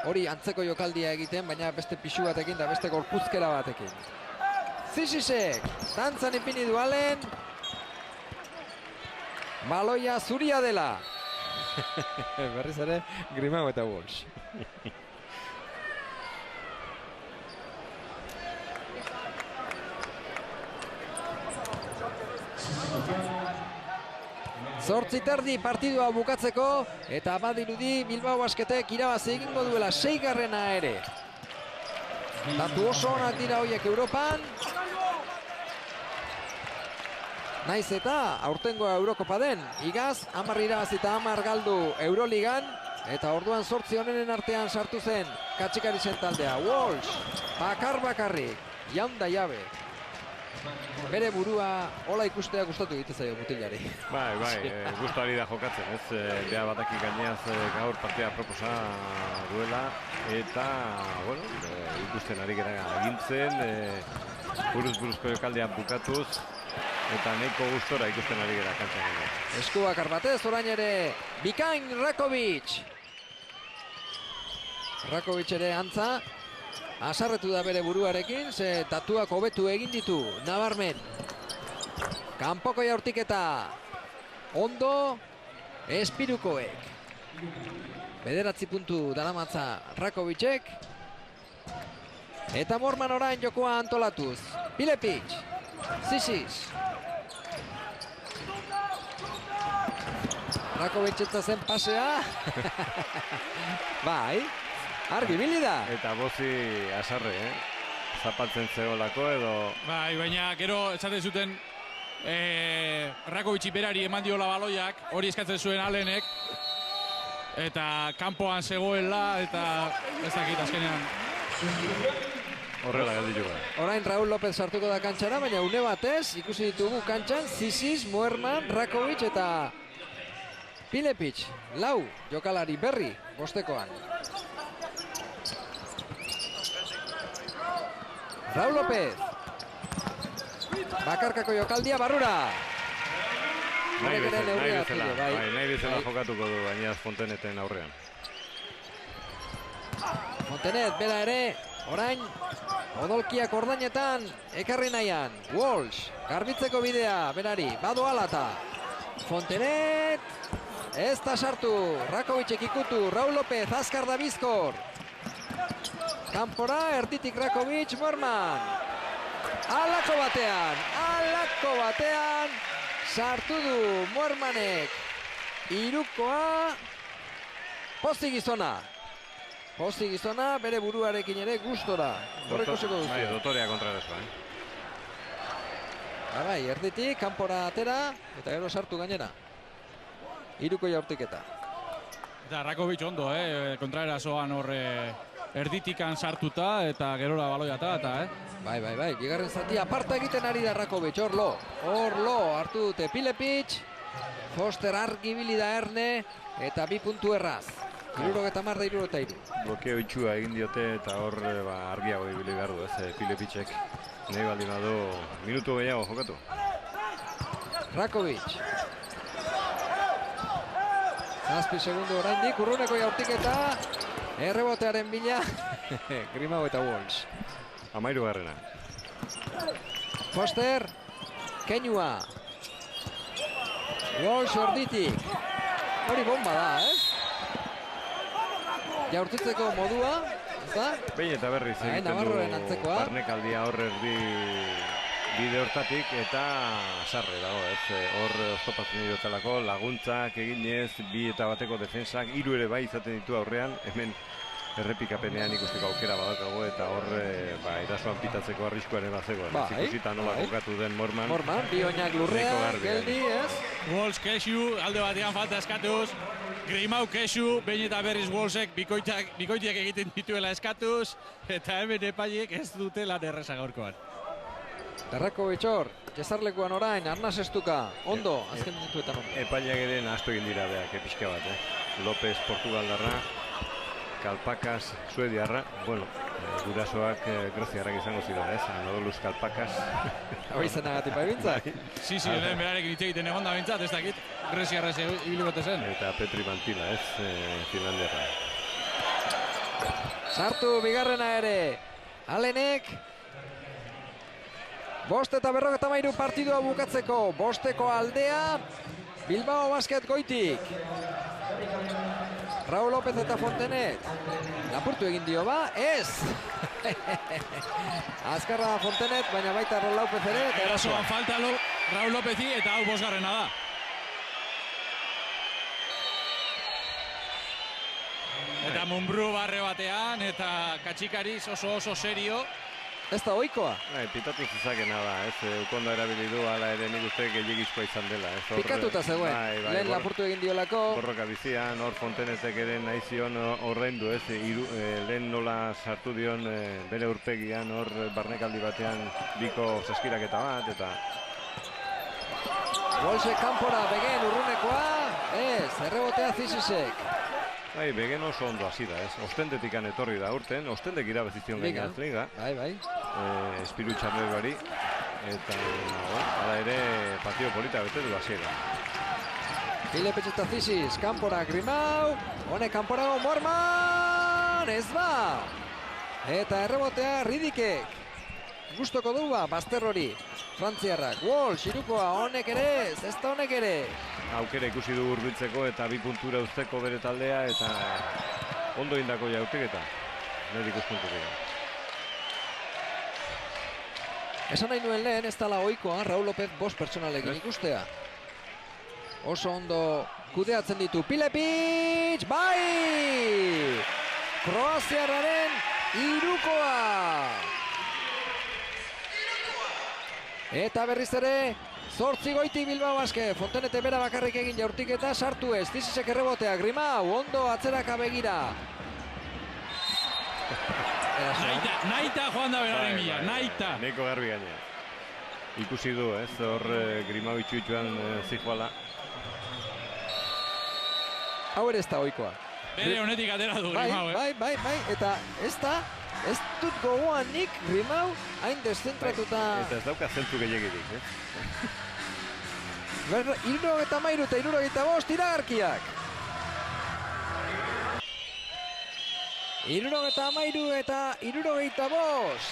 hori antzeko jokaldia egiten, baina beste pixu batekin eta beste gorpuzkera batekin. Zizisek, dantzan ipini du Allen. Baloia zuria dela. Berriz ere, Grimau eta Walsh. Zortzi terdi partidua bukatzeko eta badirudi Bilbao Basketek irabazi egingo duela 6. ere. Datu oso onak dira horiek Europan. Naiz eta aurtengo Eurokopa den, igaz, 10 irabazi eta 10 galdu Euroligan, eta orduan 8 honenen artean sartu zen Katxikarisen taldea. Walsh, bakarrik, jaun da jabe. Bere burua hola ikustea gustatu egiten zaio mutilari. Bai, gustari da jokatzen, ez? Beha batakik gaineaz gaur partida proposa duela, eta, bueno, ikusten ari gara agintzen, buruz-buruzko jokaldean bukatuz, eta nahiko gustora ikusten ari gara kantxan. Esku bakar batez, orain ere, bikain Rakovic. Rakovic ere antza, asarretu da bere buruarekin, ze tatuak hobetu egin ditu, nabarmen. Kanpoko jaurtiketa, ondo, Espirukoek. 9 puntu daramatza Rakovicek. Eta Morman orain jokoa antolatuz. Pilepic, Ziziz. Rakovic eta zen pasea. Bai. Argi bili da. Eta bozi asarre, zapatzen zegoelako edo... Bai, baina gero esaten zuten Rakovic berari eman diola baloiak, hori eskatzen zuen Allenek. Eta kanpoan zegoela eta ez dakit azkenean. Horrela gelditu gara. Orain Raúl López sartuko da kantxara, baina une batez ikusi ditugu kantxan Ziziz, Muerman, Rakovic eta Pilepic. Lau jokalari berri bostekoan. Raúl López. Bakarkako jokaldia barrura. Nahi bezala jokatuko du bainaz Fonteneten aurrean. Fontenet bera ere, orain odolkiak ordainetan ekarri nahian. Walsh, garbitzeko bidea berari, bado alata. Fontenet, ez da sartu, Rakovicek ikutu, Raúl López, azkar da bizkor. Kanpora, erditik Rakovic, Morman. Alako batean, sartu du Mormanek. Hirukoa, pozik gizona, bere buruarekin ere gustora. Horrekusiko duzu. Bai, dotorea kontrarezoa. Bai, erditik, kanpora atera, eta gero sartu gainera. Hiruko jaurtiketa. Eta Rakovic ondo, kontraerazoan hor erditikan sartuta eta gerora baloiata eta, Bai, bigarren zati aparta egiten ari da Rakovic, hor lo, hartu dute Pilepic, Foster argi bili da Erne, eta 2 puntu erraz. 70-63. Blokeo itxua egin diote eta hor argiago ibili behar du, Pilepicek nahi baldin badu minutu gehiago jokatu. Rakovic. 7 segundu oraindik, urruneko jaurtiketa, errebotearen bila, Grimau eta Walsh. 13. Foster, Keinua. Walsh erditik. Hori bomba da, Jaurtitzeko modua, ez da? Behin eta berriz egiten du barnekaldia hor erdi bide hortatik eta sarre dago, hor oztopatzen diotelako laguntzak eginez, 2 eta bateko defensak, 3 ere bai izaten ditu aurrean, hemen errepikapenean ikusteko aukera badakago eta hor erasoan pitatzeko arriskuaren bazego. Ikusita nola kokatu den Morman. Morman, bi oinak lurrean, geldi, Walsh kexu, alde batean falta eskatuz. Grimau kexu, behin eta berriz Walshek bikoitiak egiten dituela eskatuz. Eta hemen epaiek ez dute lan erresa gaurkoan. Rakovic hor, jesarlekuan orain, Arnaz Estuka, ondo, azken dituetan ondo. Epaiak ere nahaztu egin dira beak, pixka bat, López Portugaldarra, Kalpakas Suediarra, bueno, Gurasoak greziarrak izango ziren, ez? Anadolus Kalpakas. Hau izanagatik bai bintzak. Si, lehen berarekin hitz egiten egon da bintzat, ez dakit, greziarrez ibiliko zen. Eta Petri Mantila, ez? Finlandiarra. Sartu bigarrena ere. Alenek. 5:53 partidua bukatzeko. 5-eko aldea. Bilbao Basket goitik. Raúl López eta Fontenet. Lapurtu egin dio ba, ez! Azkarra da Fontenet, baina baita Raúl López ere, eta erasoan falta Raúl Lópezi eta hau 5garrena da. Eta Munbru barre batean, eta Katxikariz oso serio. Ez da ohikoa. Pitatu zizakena da, ez? Ukondo erabili du, ala ere nik uste gehiagizkoa izan dela. Pikatuta zegoen, lehen lapurtu egin diolako. Borroka bizian, hor Fontenetek ere nahi zion horreindu, ez? Lehen nola sartu dion bere urpegian, hor barnekaldi batean biko saskiraketa bat, eta... Bolsek kanpora, Begen urrunekoa, ez, errebotea Zisisek. Bai, Begen oso ondo hasi da, ez? Ostendetikan etorri da urten, Ostendek irabazizion gainaz liga. Bai. Espiru txarlerari, eta hala ere partio polita bete du hasiera. Filip eta Zisis, kanpora Grimau, honek kanporago Morman, ez ba! Eta errebotea Ridikek. Gustoko du ba, Basterrori, Frantziarrak. Walsh, irukoa, honek ere, ez da honek ere. Aukera ikusi du hurbiltzeko eta 2 puntura uzteko bere taldea, eta ondo indako jautiketa, nire ikuspuntutik. Esan nahi nuen lehen, ez dala ohikoa, Raúl López 5 pertsonalekin ikustea. Oso ondo kudeatzen ditu Pilepic, bai! Kroaziarraren irukoa! Eta berriz ere, 8 goitik Bilbao Basket. Fontenete bera bakarrik egin jaurtiketa, sartu ez. Zisisek errebotea, Grimau, ondo atzeraka begira. Naita joan da beraren bila, naita. Neko garbi gainea. Ikusi du, ez, hor Grimau itxuitxuan zijoala. Hau ere ez da ohikoa. Bere honetik atera du Grimau, Bai, eta ez dut gogoan nik Grimau hain deszentratuta... Eta ez dauka zentzu gehiagirik, ez? 73 eta 75 iragarkiak. 73 eta 75.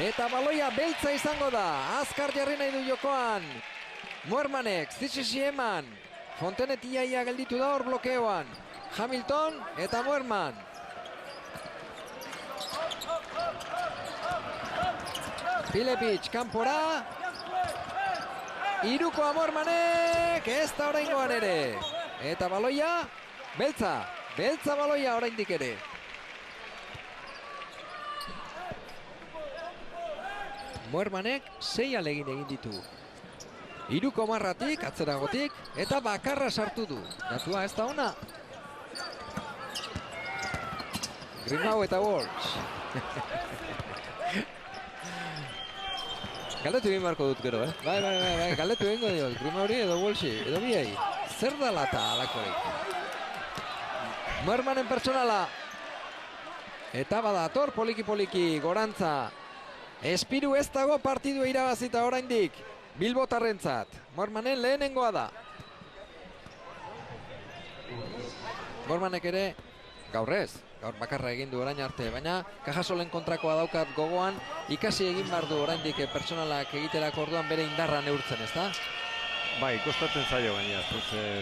Eta baloia beltza izango da. Azkar jarri nahi du jokoan. Muermanek, Zisisi eman. Fontenet iaia gelditu da hor blokeoan. Hamilton eta Muerman. Pilepic, kanpora. Irukoa Muermanek, ez da oraingoan ere. Eta baloia, beltza baloia oraindik ere. Muermanek 6 alegin egin ditu. 3 marratik, atzeragotik, eta bakarra sartu du. Datua ez da ona. Grimau eta Walsh. Galdetu egin barko dut gero, Bai, galdetu egingo diot. Grimauri edo Walshi, edo biei. Zer da lata alakorik? Muermanen pertsonala. Eta badator poliki gorantza. Espiru ez dago partidua irabazita oraindik. Bilbotarrentzat. Muermanen lehenengoa da. Muermanek ere gaur ez. Gaur bakarra egin du orain arte, baina Cajasolen kontrakoa daukat gogoan, ikasi egin behar du oraindik pertsonalak egiterako orduan bere indarra neurtzen, ezta? Bai, kostatzen zaio gaina,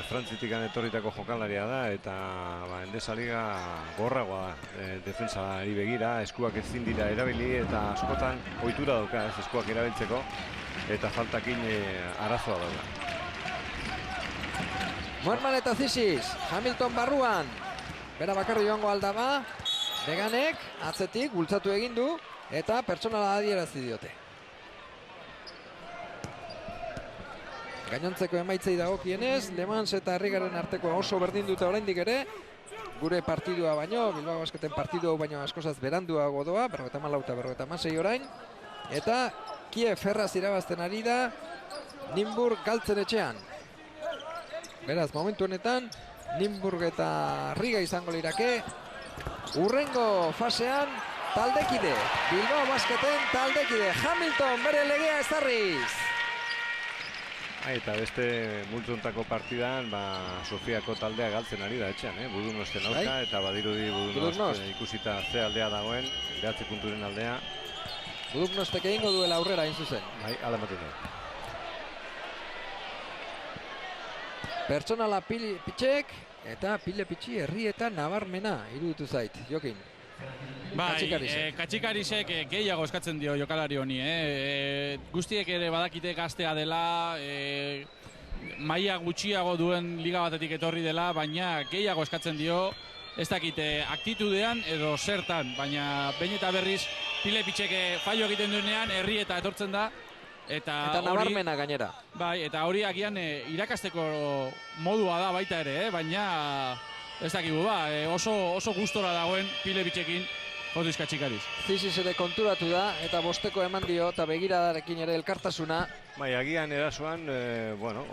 Frantzitik etorritako jokalaria da, eta Endesa Liga gorragoa da, defensari begira, eskuak ezin dira erabili, eta askotan ohitura dauka, eskuak erabiltzeko, eta faltakin arazoa dauka. Muerman eta Zisis, Hamilton barruan, bera bakarri joango aldaba, Beganek atzetik bultzatu egin du, eta pertsonala adierazi diote. Gainontzeko emaitzei dagokienez, Le Mans eta Herrigaren arteko oso berdin dute oraindik ere, gure partidua baino, Bilbao Basketen partidua baino askozaz beranduago doa, 54 eta 56 orain, eta Kiev Ferraz irabazten ari da, Nimburg galtzen etxean. Beraz, momentu honetan, Nimburg eta Riga izango lirake, urrengo fasean, taldekide. Bilbao Basketen taldekide. Hamilton bere legea ezarriz. Eta beste multzontako partidan, Sofiako taldea galtzen ari da etxean, Budunosten aurka, eta badirudi Budunost ikusita ze aldea dagoen, 9 punturen aldea. Budunostek egingo duela aurrera hain zuzen. Bai, ala ematen du. Pertsonala Pitxek, eta Pile Pitxi herrietan nabarmena iruditu zait, Jokin. Bai, Katxikarisek gehiago eskatzen dio jokalari honi, guztiek ere badakite gaztea dela, maila gutxiago duen liga batetik etorri dela, baina gehiago eskatzen dio, ez dakite aktitudean edo zertan, baina behin eta berriz Pile Pitxek fallo egiten duenean herrieta etortzen da, eta nabarmena gainera. Bai, eta hori agian irakasteko modua da baita ere, baina ez dakigu oso gustora dagoen Pile Pitxekin Jotiz Katxikariz. Ziziz ere konturatu da, eta bosteko eman dio, eta begiradarekin ere elkartasuna. Bai, agian erasoan,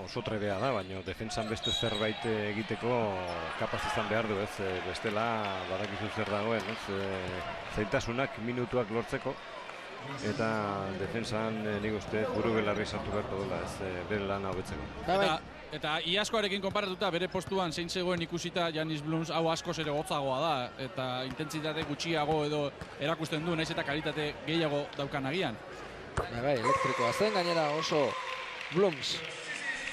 oso trebea da, baina defentsan beste zerbait egiteko kapaz izan behar du, bestela badakizu zer dagoen, zailtasunak minutuak lortzeko, eta defentsan nik uste buru belarri sartu beharko duela, bere lana hobetzeko. Eta Iaskoarekin konparatuta bere postuan zein zegoen ikusita Janis Blums hau askoz ere hotzagoa da, eta intentsitate gutxiago edo erakusten du, naiz eta kalitate gehiago daukan agian. Bai, elektrikoa zen gainera oso Blums.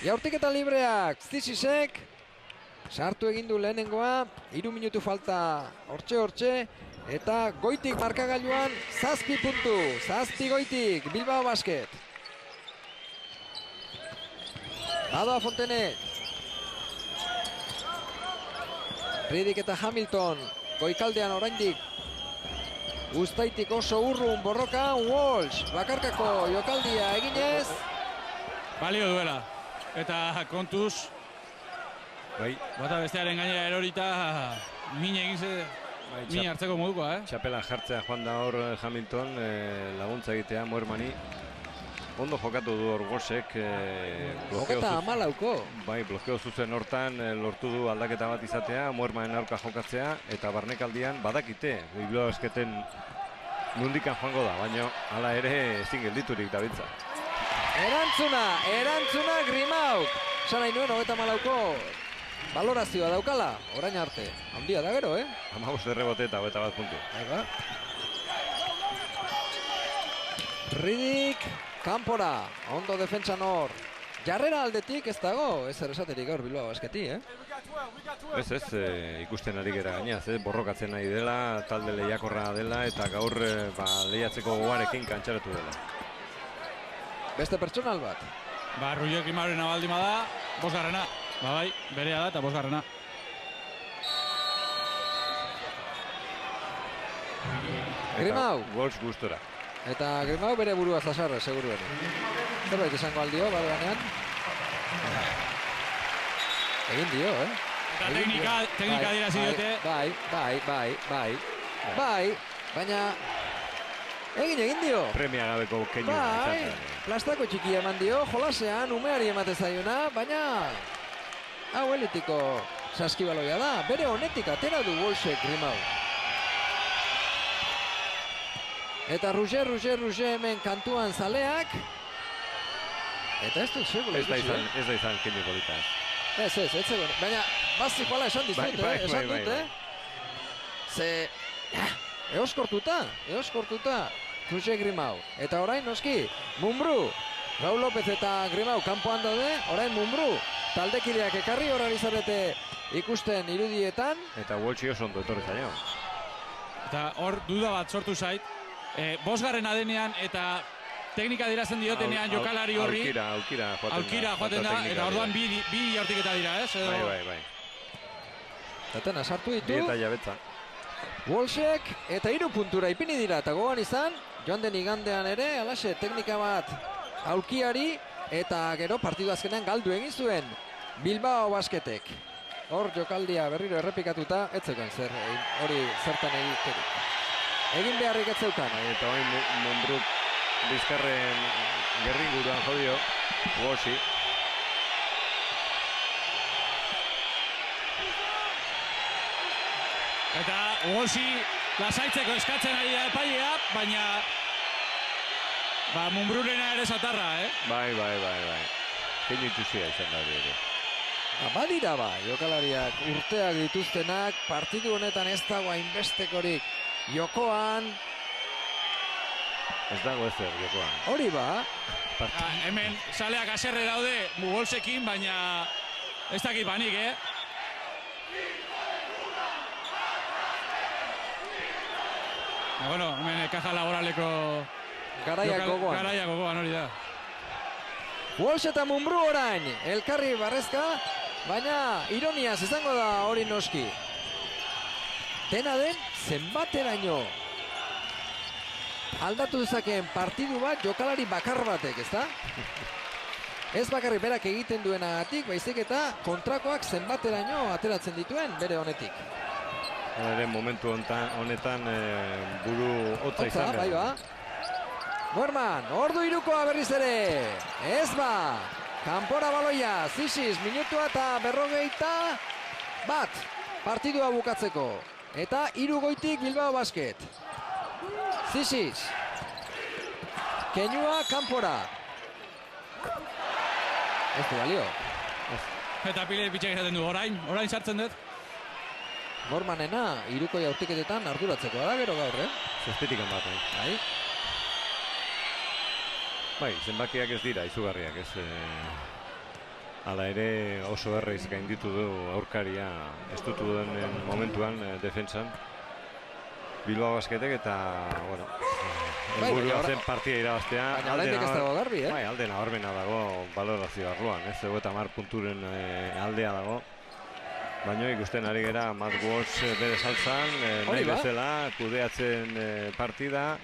Jaurtiketa libreak, Zizisek sartu egin du lehenengoa, 3 minutu falta hortxe, eta goitik markagailuan 7 puntu, 7 goitik, Bilbao Basket. Adoa Fontenet. Riddick eta Hamilton, goikaldean oraindik. Uztaitik oso urrun borroka, Walsh, bakarkako jokaldia eginez. Balio duela, eta kontuz, bata bestearen gainera erorita, min egin ze, min hartzeko modukoa, Txapela jartzea joan da hor Hamilton, laguntza egitea Moermani. Ondo jokatu du hor Walshek. Joketa amalauko. Bai, blokeo zuzen hortan lortu du aldaketa bat izatea, Moermanen aurka jokatzea, eta barnekaldian badakite, Bilbao Basketen nundikan joango da, baina hala ere ezin gelditurik dabiltza. Erantzuna Grimauk. Esan nahi nuen 34ko balorazioa daukala, orain arte. Handia da gero, 15 errebote eta 21 puntu. Riddick, kanpora, ondo defentsan hor. Jarrera aldetik ez dago, ez esaterik gaur Bilbao Basketi, Ez, ikusten ari gera gainaz, borrokatzen nahi dela, talde lehiakorra dela, eta gaur lehiatzeko gogarekin kantxaratu dela. Beste pertsonal bat. Ruiok Imarena baldima da, 5. Bai, berea da eta 5. Grimau. Walsh gustora. Eta Grimau bere burua zasarra, seguru ere. Zerbait izango aldio, badean. Egin dio, Eta teknika dira zidiote. Bai, baina egin dio. Premia gabeko keinu. Bai, plastako txikia eman dio, jolasean umeari ematen zaiona, baina hau elitiko saskibaloia da. Bere honetik atera du Walshek Grimau. Eta Ruger hemen kantuan zaleak. Eta ez dut segula ikusi. Ez da izan keinu polita. Ez zegoen. Baina bazik bala esan dizut, esan dut, Ze eoskortuta Ruger Grimau. Eta orain noski, Mumbrú. Raul López eta Grimau kanpoan daude, orain Mumbrú. Taldekideak ekarri horari zarete ikusten irudietan. Eta Walshi oso ondo etorri zaino. Eta hor duda bat sortu zait. 5. denean eta teknika dirazen diotenean jokalari horri. Aukira joaten da, eta orduan bi jaurtiketa dira, Bai. Tatena sartu ditu. Bi eta jabetza. Walshek eta 3 puntura ipini dira, eta gogoan izan, joan den igandean ere, alaxe, teknika bat aulkiari, eta gero partidu azkenean galdu egin zuen Bilbao Basketek. Hor jokaldia berriro errepikatuta, ez zegoen hori zertan egiterik. Egin beharrik ez zeukan. Eta hori Mumbruk bizkarren gerringuruan jodio, Walshi. Eta Walshi lasaitzeko eskatzen ari da epailea, baina Mumbrurena ere zatarra, Bai. Keinu itxusia izan da ere. Badira jokalariak urteak dituztenak, partidu honetan ez dago hainbestekorik jokoan. Ez dago ezer jokoan. Hori hemen saleak aserre daude Wolfsekin, baina ez dakit banik, Bueno, hemen kaja laboraleko garaiak gogoan hori da. Walsh eta Mumbrú orain, elkarri barrezka, baina ironiaz izango da hori noski. Dena den, zenbateraino aldatu dezakeen partidu bat jokalari bakar batek, ezta? Ez bakarrik berak egiten duenagatik, baizik eta kontrakoak zenbateraino ateratzen dituen bere honetik. Ere momentu honetan buru hotza izan behar. Norman, ordu irukoa berriz ere. Ez kanpora baloia, Zisis, minutua eta 41 partidua bukatzeko. Eta 3 goitik Bilbao Basket. Zisis. Keinua kanpora. Ez du balio. Eta pile pitxek esaten du, orain sartzen dut. Normanena, 3 jaurtiketetan arduratzeko da gero gaur, Zestetik bat, Bai, zenbakiak ez dira, izugarriak, ez. Hala ere oso erreiz gainditu du aurkaria estutu duen momentuan defentsan. Bilbao Basketek eta, bueno, helburua zen partida irabaztea. Baina oraindik ez dago garbi, Bai, alde nabarmena dago balorazio arloan, ez. 50 punturen aldea dago. Baina ikusten ari gera Matt Walsh bere saltzan, nahi bezala, kudeatzen partida,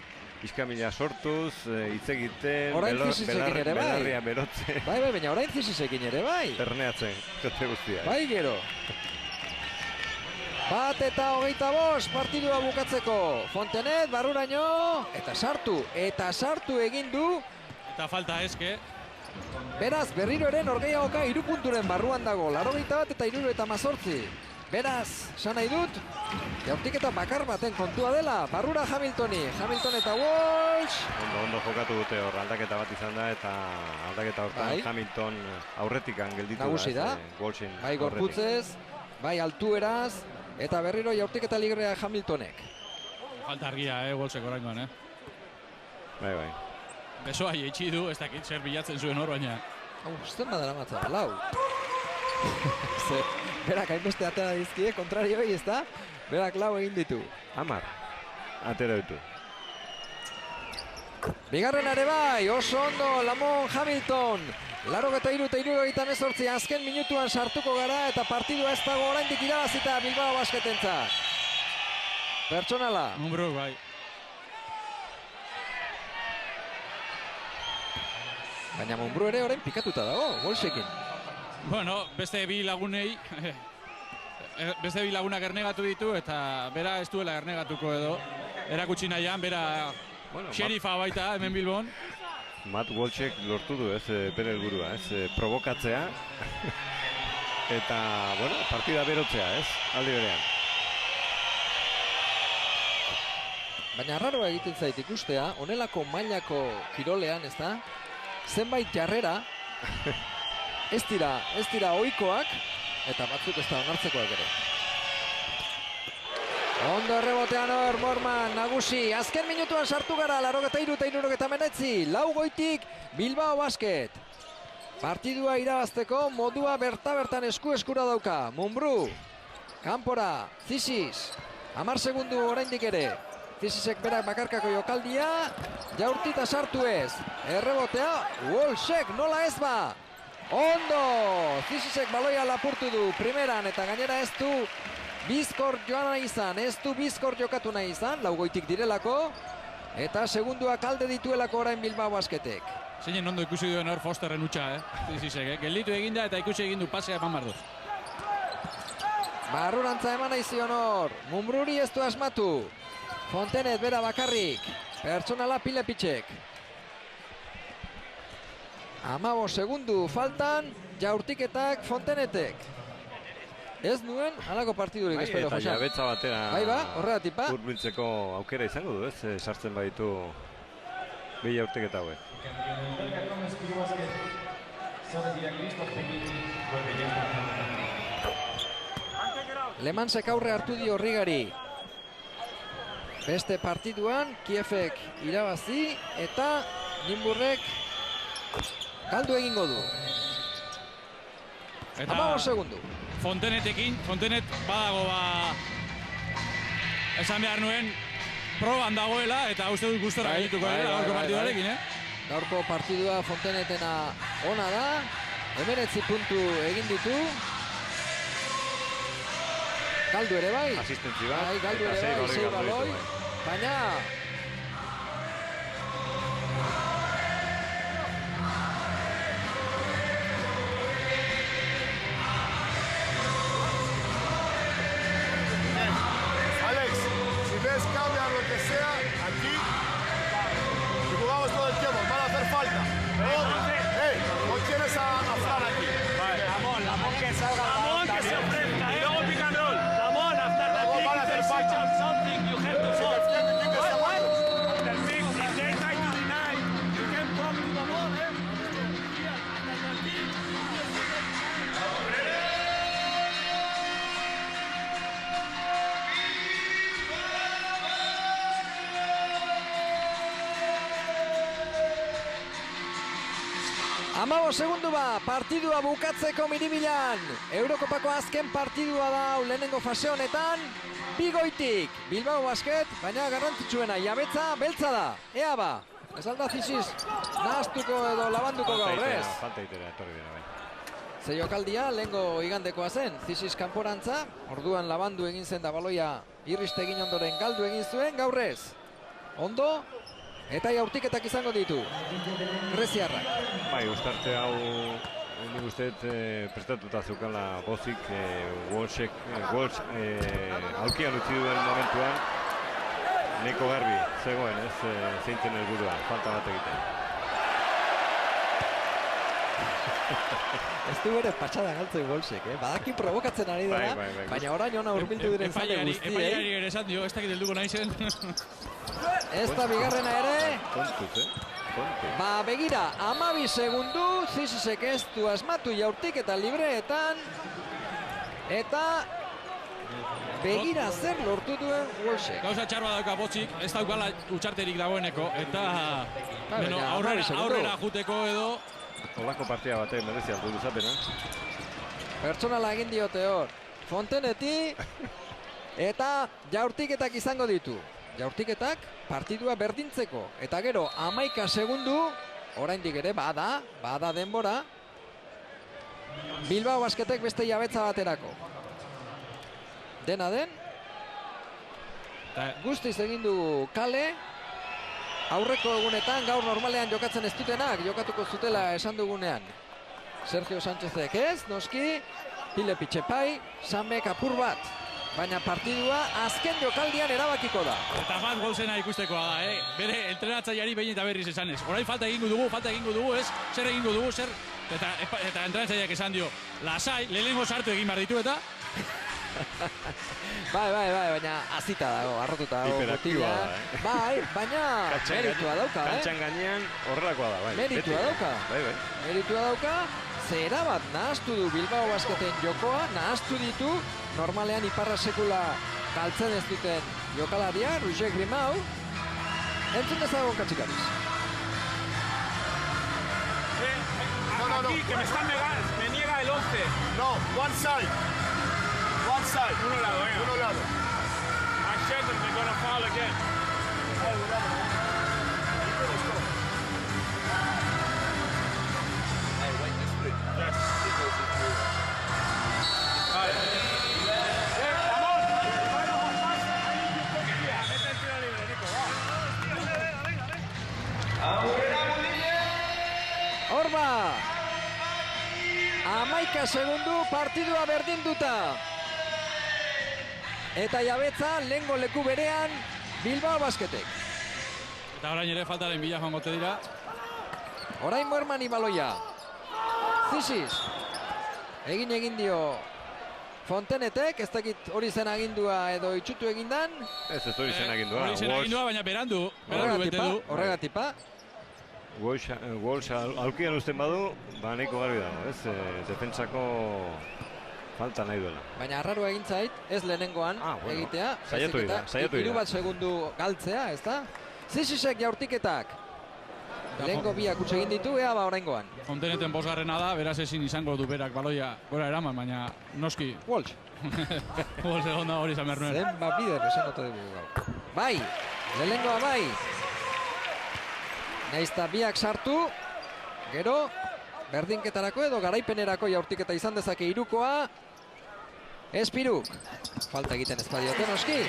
iskamila sortuz, hitz egiten, belarria berotzen. Bai, baina orain Zisisekin ere, bai. Terneatzen, jote guztia. Bai, gero. 1:25 partidua bukatzeko. Fontenet, barruraino, eta sartu egin du. Eta falta eske. Beraz, berriro ere norgehiagoka 3 punturen barruan dago, 81 eta 78. Beraz, esan nahi dut, jaurtiketa bakar baten kontua dela, barrura Hamilton eta Walsh. Ondo jokatu dute hor, aldaketa bat izan da, eta aldaketa hortan Hamilton aurretikan gelditu nagusi da. Bai gorputzez, bai altueraz, eta berriro jaurtiketa ligrea Hamiltonek. Falta argia, Walshek oraingoan, Bai. Besoa jeitsi du, ez dakit zer bilatzen zuen hor, baina. Zer badara matza, lau. Berak hainbeste atera dizkie, kontrarioi, ez da? Berak lau egin ditu. 10, atera ditu. Bigarren ere bai, oso ondo, Lamont Hamilton. 83 eta 78 azken minutuan sartuko gara, eta partidua ez dago oraindik irabazita Bilbao Basketentzat. Pertsonala. Mumbrú, bai. Baina Mumbrú ere orain pikatuta dago, Walshekin. Bueno, beste bi lagunak ernegatu ditu, eta bera ez duela ernegatuko edo. Erakutsi nahian, bera xerifa baita hemen Bilbon. Matt Walshek lortu du, bere helburua, provokatzea. Eta, bueno, partida berotzea, aldi berean. Baina arraroa egiten zait ikustea, honelako mailako kirolean, ez da? Zenbait jarrera, ez dira ohikoak, eta batzuk ez da onartzekoak ere. Ondo errebotean hor, Morman, nagusi, azken minutuan sartu gara, 83 eta 79, 4 goitik Bilbao Basket. Partidua irabazteko modua bertan eskura dauka. Mumbrú, kanpora, Zisis, 10 segundu oraindik ere. Zisisek berak bakarkako jokaldia, jaurtita sartu ez. Errebotea, Walshek nola ez ba. Ondo, Zisisek baloia lapurtu du primeran, eta gainera ez du bizkor joan nahi izan, ez du bizkor jokatu nahi izan, 4 goitik direlako, eta segunduak alde dituelako orain Bilbao Basketek. Zeinen ondo ikusi duen hor Fosterren utxa, Zisisek, gelditu eginda eta ikusi egin du pasea eman bardu. Barrurantza eman nahi zion hor, Mumbruri ez du asmatu. Fontenet bera bakarrik, pertsonala Pilepitxek. 15 segundu faltan, jaurtiketak Fontenetek. Ez nuen halako partidurik espero, Eta Josan. jabetza batera Bai ba, horregatik ba. hurbiltzeko aukera izango du, ez? Sartzen baditu behi aurteketa hauek. Lemansek aurre hartu dio Rigari. Beste partiduan, Kiefek irabazi eta Nimburrek galdu egingo du. Eta 15 segundu. Fontenet badago esan behar nuen proban dagoela eta uste dut gustora gaituko dela gaurko partiduarekin, Gaurko partidua Fontenetena ona da. 19 puntu egin ditu. Galdu ere bai. Asistentzi bat. Bai, galdu ere bai, 6 baloi. Baina Alex, si ves cambia lo que sea, aquí y jugamos todo el tiempo, van a hacer falta. No tienes a Fran aquí. Lamón que salga. Lamón que se ofrezca, y luego pick and roll. Lamón, after the Luego pick, van a hacer falta. something you have to solve. Defiende, After pick, if they try to deny, you can talk to Lamón, Amabo segundu ba, partidua bukatzeko Miribilan. Eurokopako azken partidua da lehenengo fase honetan. Bigoitik, Bilbao Basket, baina garrantzitsuena jabetza beltza da. Ea ba, ez alda Zisis nahaztuko edo labanduko gaur, ez? Falta itera, etorri dira, bai. Zeiokaldia, lehengo igandekoa zen, Zisis kanporantza, orduan labandu egin zen da baloia irriste egin ondoren galdu egin zuen, gaur ez. Ondo, eta jaurtiketak izango ditu. Greziarrak. Bai, ustart hau nik uste prestatuta zeukala Bozik, Walsh aulkian utzi duen momentuan neko garbi zegoen, ez zeintzen helburua, falta bat egiten. Ez du bere patxada galtzen Walshek, badaki provokatzen ari dela, baina orain ona hurbildu diren zale guztiei. Epaiari ere esan dio, ez dakit helduko nahi zen. Ez da bigarrena ere. Kontuz, Ba, begira, 12 segundu, Zizisek ez du asmatu jaurtik eta libreetan. Eta begira zer lortu duen Walshek. Gauza txarba dauka Botzik, ez daukala utxarterik dagoeneko, eta aurrera juteko edo. Olako partida batek merezi aldu luzapena. Pertsonala egin diote hor. Fonteneti eta jaurtiketak izango ditu. Jaurtiketak partidua berdintzeko. Eta gero 11 segundu, oraindik ere bada denbora. Bilbao Basketek beste jabetza baterako. Dena den, guztiz egin du kale. Aurreko egunetan gaur normalean jokatzen ez dutenak, jokatuko zutela esan dugunean. Sergio Sánchezek ez, noski, Pile Pitxepai, Samek apur bat. Baina partidua azken jokaldian erabakiko da. Eta bat gauzena ikustekoa da, bere entrenatzaileari behin eta berriz esanez. Orain falta egingo dugu, ez? Zer egingo dugu, zer? Eta entrenatzaileak esan dio, lasai, lehenengo sartu egin behar ditu eta... Bai, baina azita dago, arrotuta dago. Hiperaktiboa da, Bai, baina meritua dauka, Kantxan gainean horrelakoa da, bai. Meritua dauka. Bai. Meritua dauka, zera bat nahaztu du Bilbao Basketen jokoa, nahaztu ditu, normalean iparra sekula galtzen ez duten jokalaria, Roger Grimau. Entzun dezagon Katxikariz. Aquí, que me niega el 11. No, one side. One side. Uno lado, venga. Uno lado. I said that they're gonna foul again. Horba! 11 segundu partidua berdinduta. Eta jabetza lehengo leku berean Bilbao Basketek. Eta orain ere faltaren bila joangote dira. Orain Muermani baloia. Zisis. Egin dio Fontenetek, ez dakit hori zen agindua edo itxutu egindan. Ez hori zen agindua. Hori zen agindua, baina berandu bete du. Horregatipa. Walsh aulkian uzten badu, ba nahiko garbi dago, ez? Defentsako falta nahi duela. Baina arraroa egin zait, ez lehenengoan egitea. Saiatu dira. Hiru bat segundu galtzea, ez da? Zizisek jaurtiketak. Lehengo biak utxe egin ditu, ea ba oraingoan. Fonteneten bosgarrena da, beraz ezin izango du berak baloia gora eraman, baina noski. Walsh. Walsh egon da hori izan behar nuen. Zen bat bider, esan ote dugu gau. Bai, lehengoa bai. Naizta biak sartu, gero, berdinketarako edo garaipenerako jaurtiketa izan dezake hirukoa. Espiruk, falta egiten ezpadiote noski.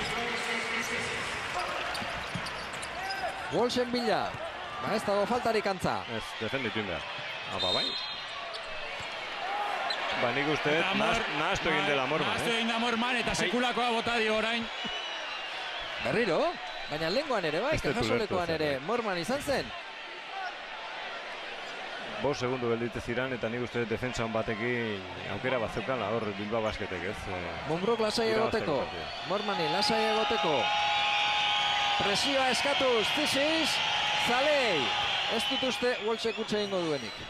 Walshen bila, ba ez dago faltarik antza. Ez, defenditu behar. Apa, bai. Ba, nik uste, nahaztu egin dela Morman. Nahaztu egin da Morman eta sekulakoa bota dio orain. Berriro, baina lehengoan ere bai, kajasolekoan ere Morman izan zen. 5 segundu geldite ziran eta nik uste defentsa hon batekin aukera bat zeukala hor Bilbao Basketek, ez? Mumbruk lasai egoteko, Mormani lasai egoteko. Presioa eskatuz, Ziziz, Zalei. Ez dut uste Walshek utxe egingo duenik.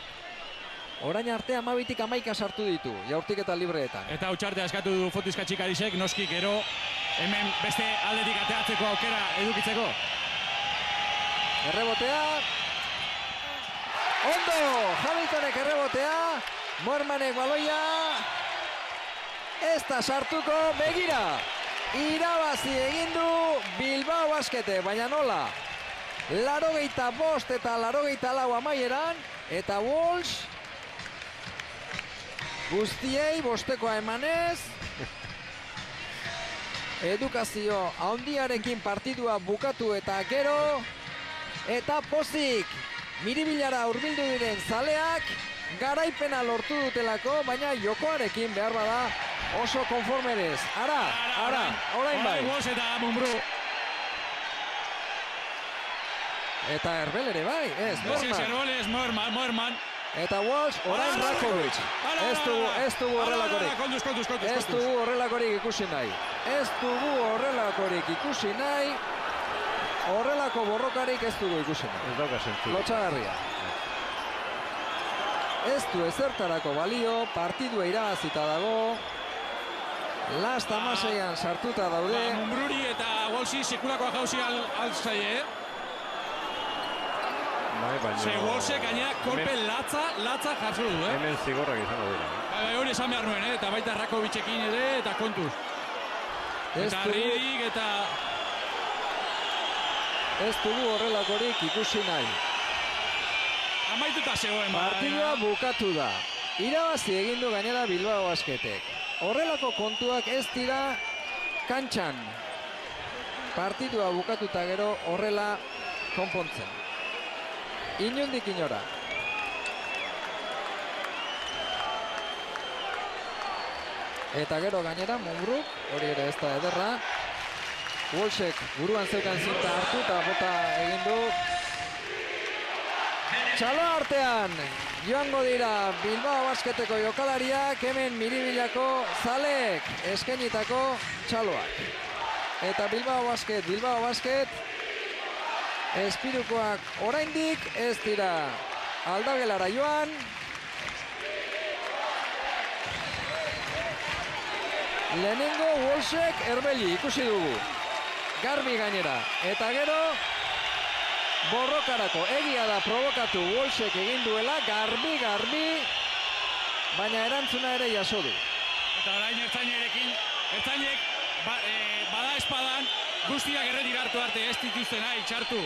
Orain arte 12-tik 11 sartu ditu, jaurtiketa libreetan. Eta utxartea eskatu du Fotiska Txikarisek, noski gero hemen beste aldetik ateatzeko aukera edukitzeko. Errebotea. Ondo, Hamiltonek errebotea, Mormanek baloia, ez da sartuko, begira, irabazi egin du Bilbao Baskete, baina nola, 85 eta 84 amaieran, eta Walsh, guztiei bostekoa emanez, edukazio handiarekin partidua bukatu eta gero, eta pozik, Miribilara hurbildu diren zaleak garaipena lortu dutelako, baina jokoarekin behar bada oso konformerez. Orain bai. Walsh eta Mumbru. Eta Herbel ere bai, ez, Morman. Eta Walsh, orain Rakovic. Ez dugu horrelakorik. Ez dugu horrelakorik ikusi nahi. Horrelako borrokarik ez dugu ikusi nahi. Ez dauka sentzu. Lotxagarria. Ez du ezertarako balio, partidua irabazita dago. Last 16an sartuta daude. Mumbruri eta Walshi sekulakoa jauzi altzaie. Ze Walshek gainera kolpe latza jartzen du, Hemen zigorrak izango dira. Bai, hori esan behar nuen, eta baita Rakovicekin ere, eta kontuz. Eta Ridik eta... Ez dugu horrelakorik ikusi nahi. Amaituta zegoen. Partidua bukatu da. Irabazi egin du gainera Bilbao Basketek. Horrelako kontuak ez dira kantxan. Partidua bukatuta gero horrela konpontzen. Inondik inora. Eta gero gainera Mumbruk, hori ere ez da ederra. Walshek buruan zeukan zinta hartu eta bota egin du. Txalo artean joango dira Bilbao Basketeko jokalariak, hemen Miribilako zaleek eskenitako txaloak. Eta Bilbao Basket, Espirukoak oraindik ez dira aldagelara joan. Lehenengo Walshek Herbeli ikusi dugu. Garbi gainera, eta gero borrokarako egia da provokatu Walshek egin duela, garbi, baina erantzuna ere jaso du. Eta orain ertzainek bada espadan guztiak erretik hartu arte ez dituzten nahi txartu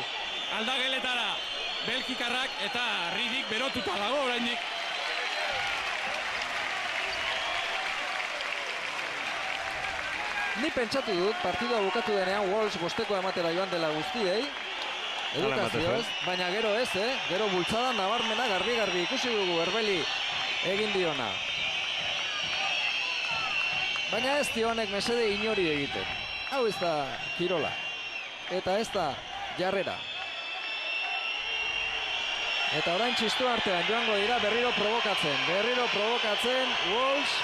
aldageletara Belkikarrak eta Ridik berotuta dago oraindik. Ni pentsatu dut, partidua bukatu denean Walsh bosteko ematera joan dela guztiei, edukazioz, baina gero ez, gero bultzada nabarmena garbi ikusi dugu Herbeli egin diona. Baina ez dionek mesede inori egiten. Hau ez da kirola. Eta ez da jarrera. Eta orain txistu artean joango dira berriro provokatzen. Walsh.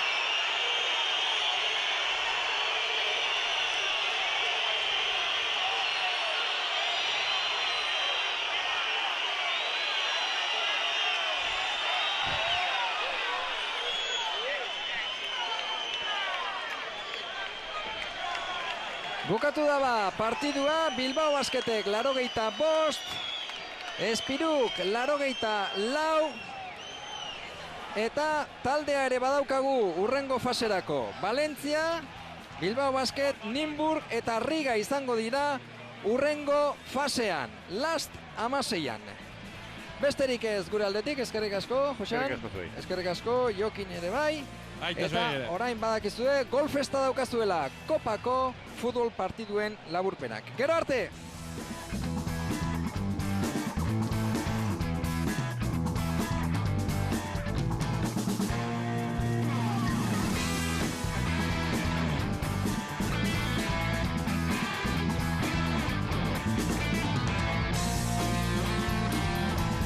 Bukatu daba partidua, Bilbao Basketek 85, Espiruk 84, eta taldea ere badaukagu urrengo faserako. Valentzia, Bilbao Basket, Nymburk eta Riga izango dira urrengo fasean, last 16an. Besterik ez gure aldetik, eskerrik asko, Josean. Eskerrik asko, Jokin ere bai. Eta orain badakizue, golfesta daukazuela, kopako futbol partiduen laburpenak. Gero arte!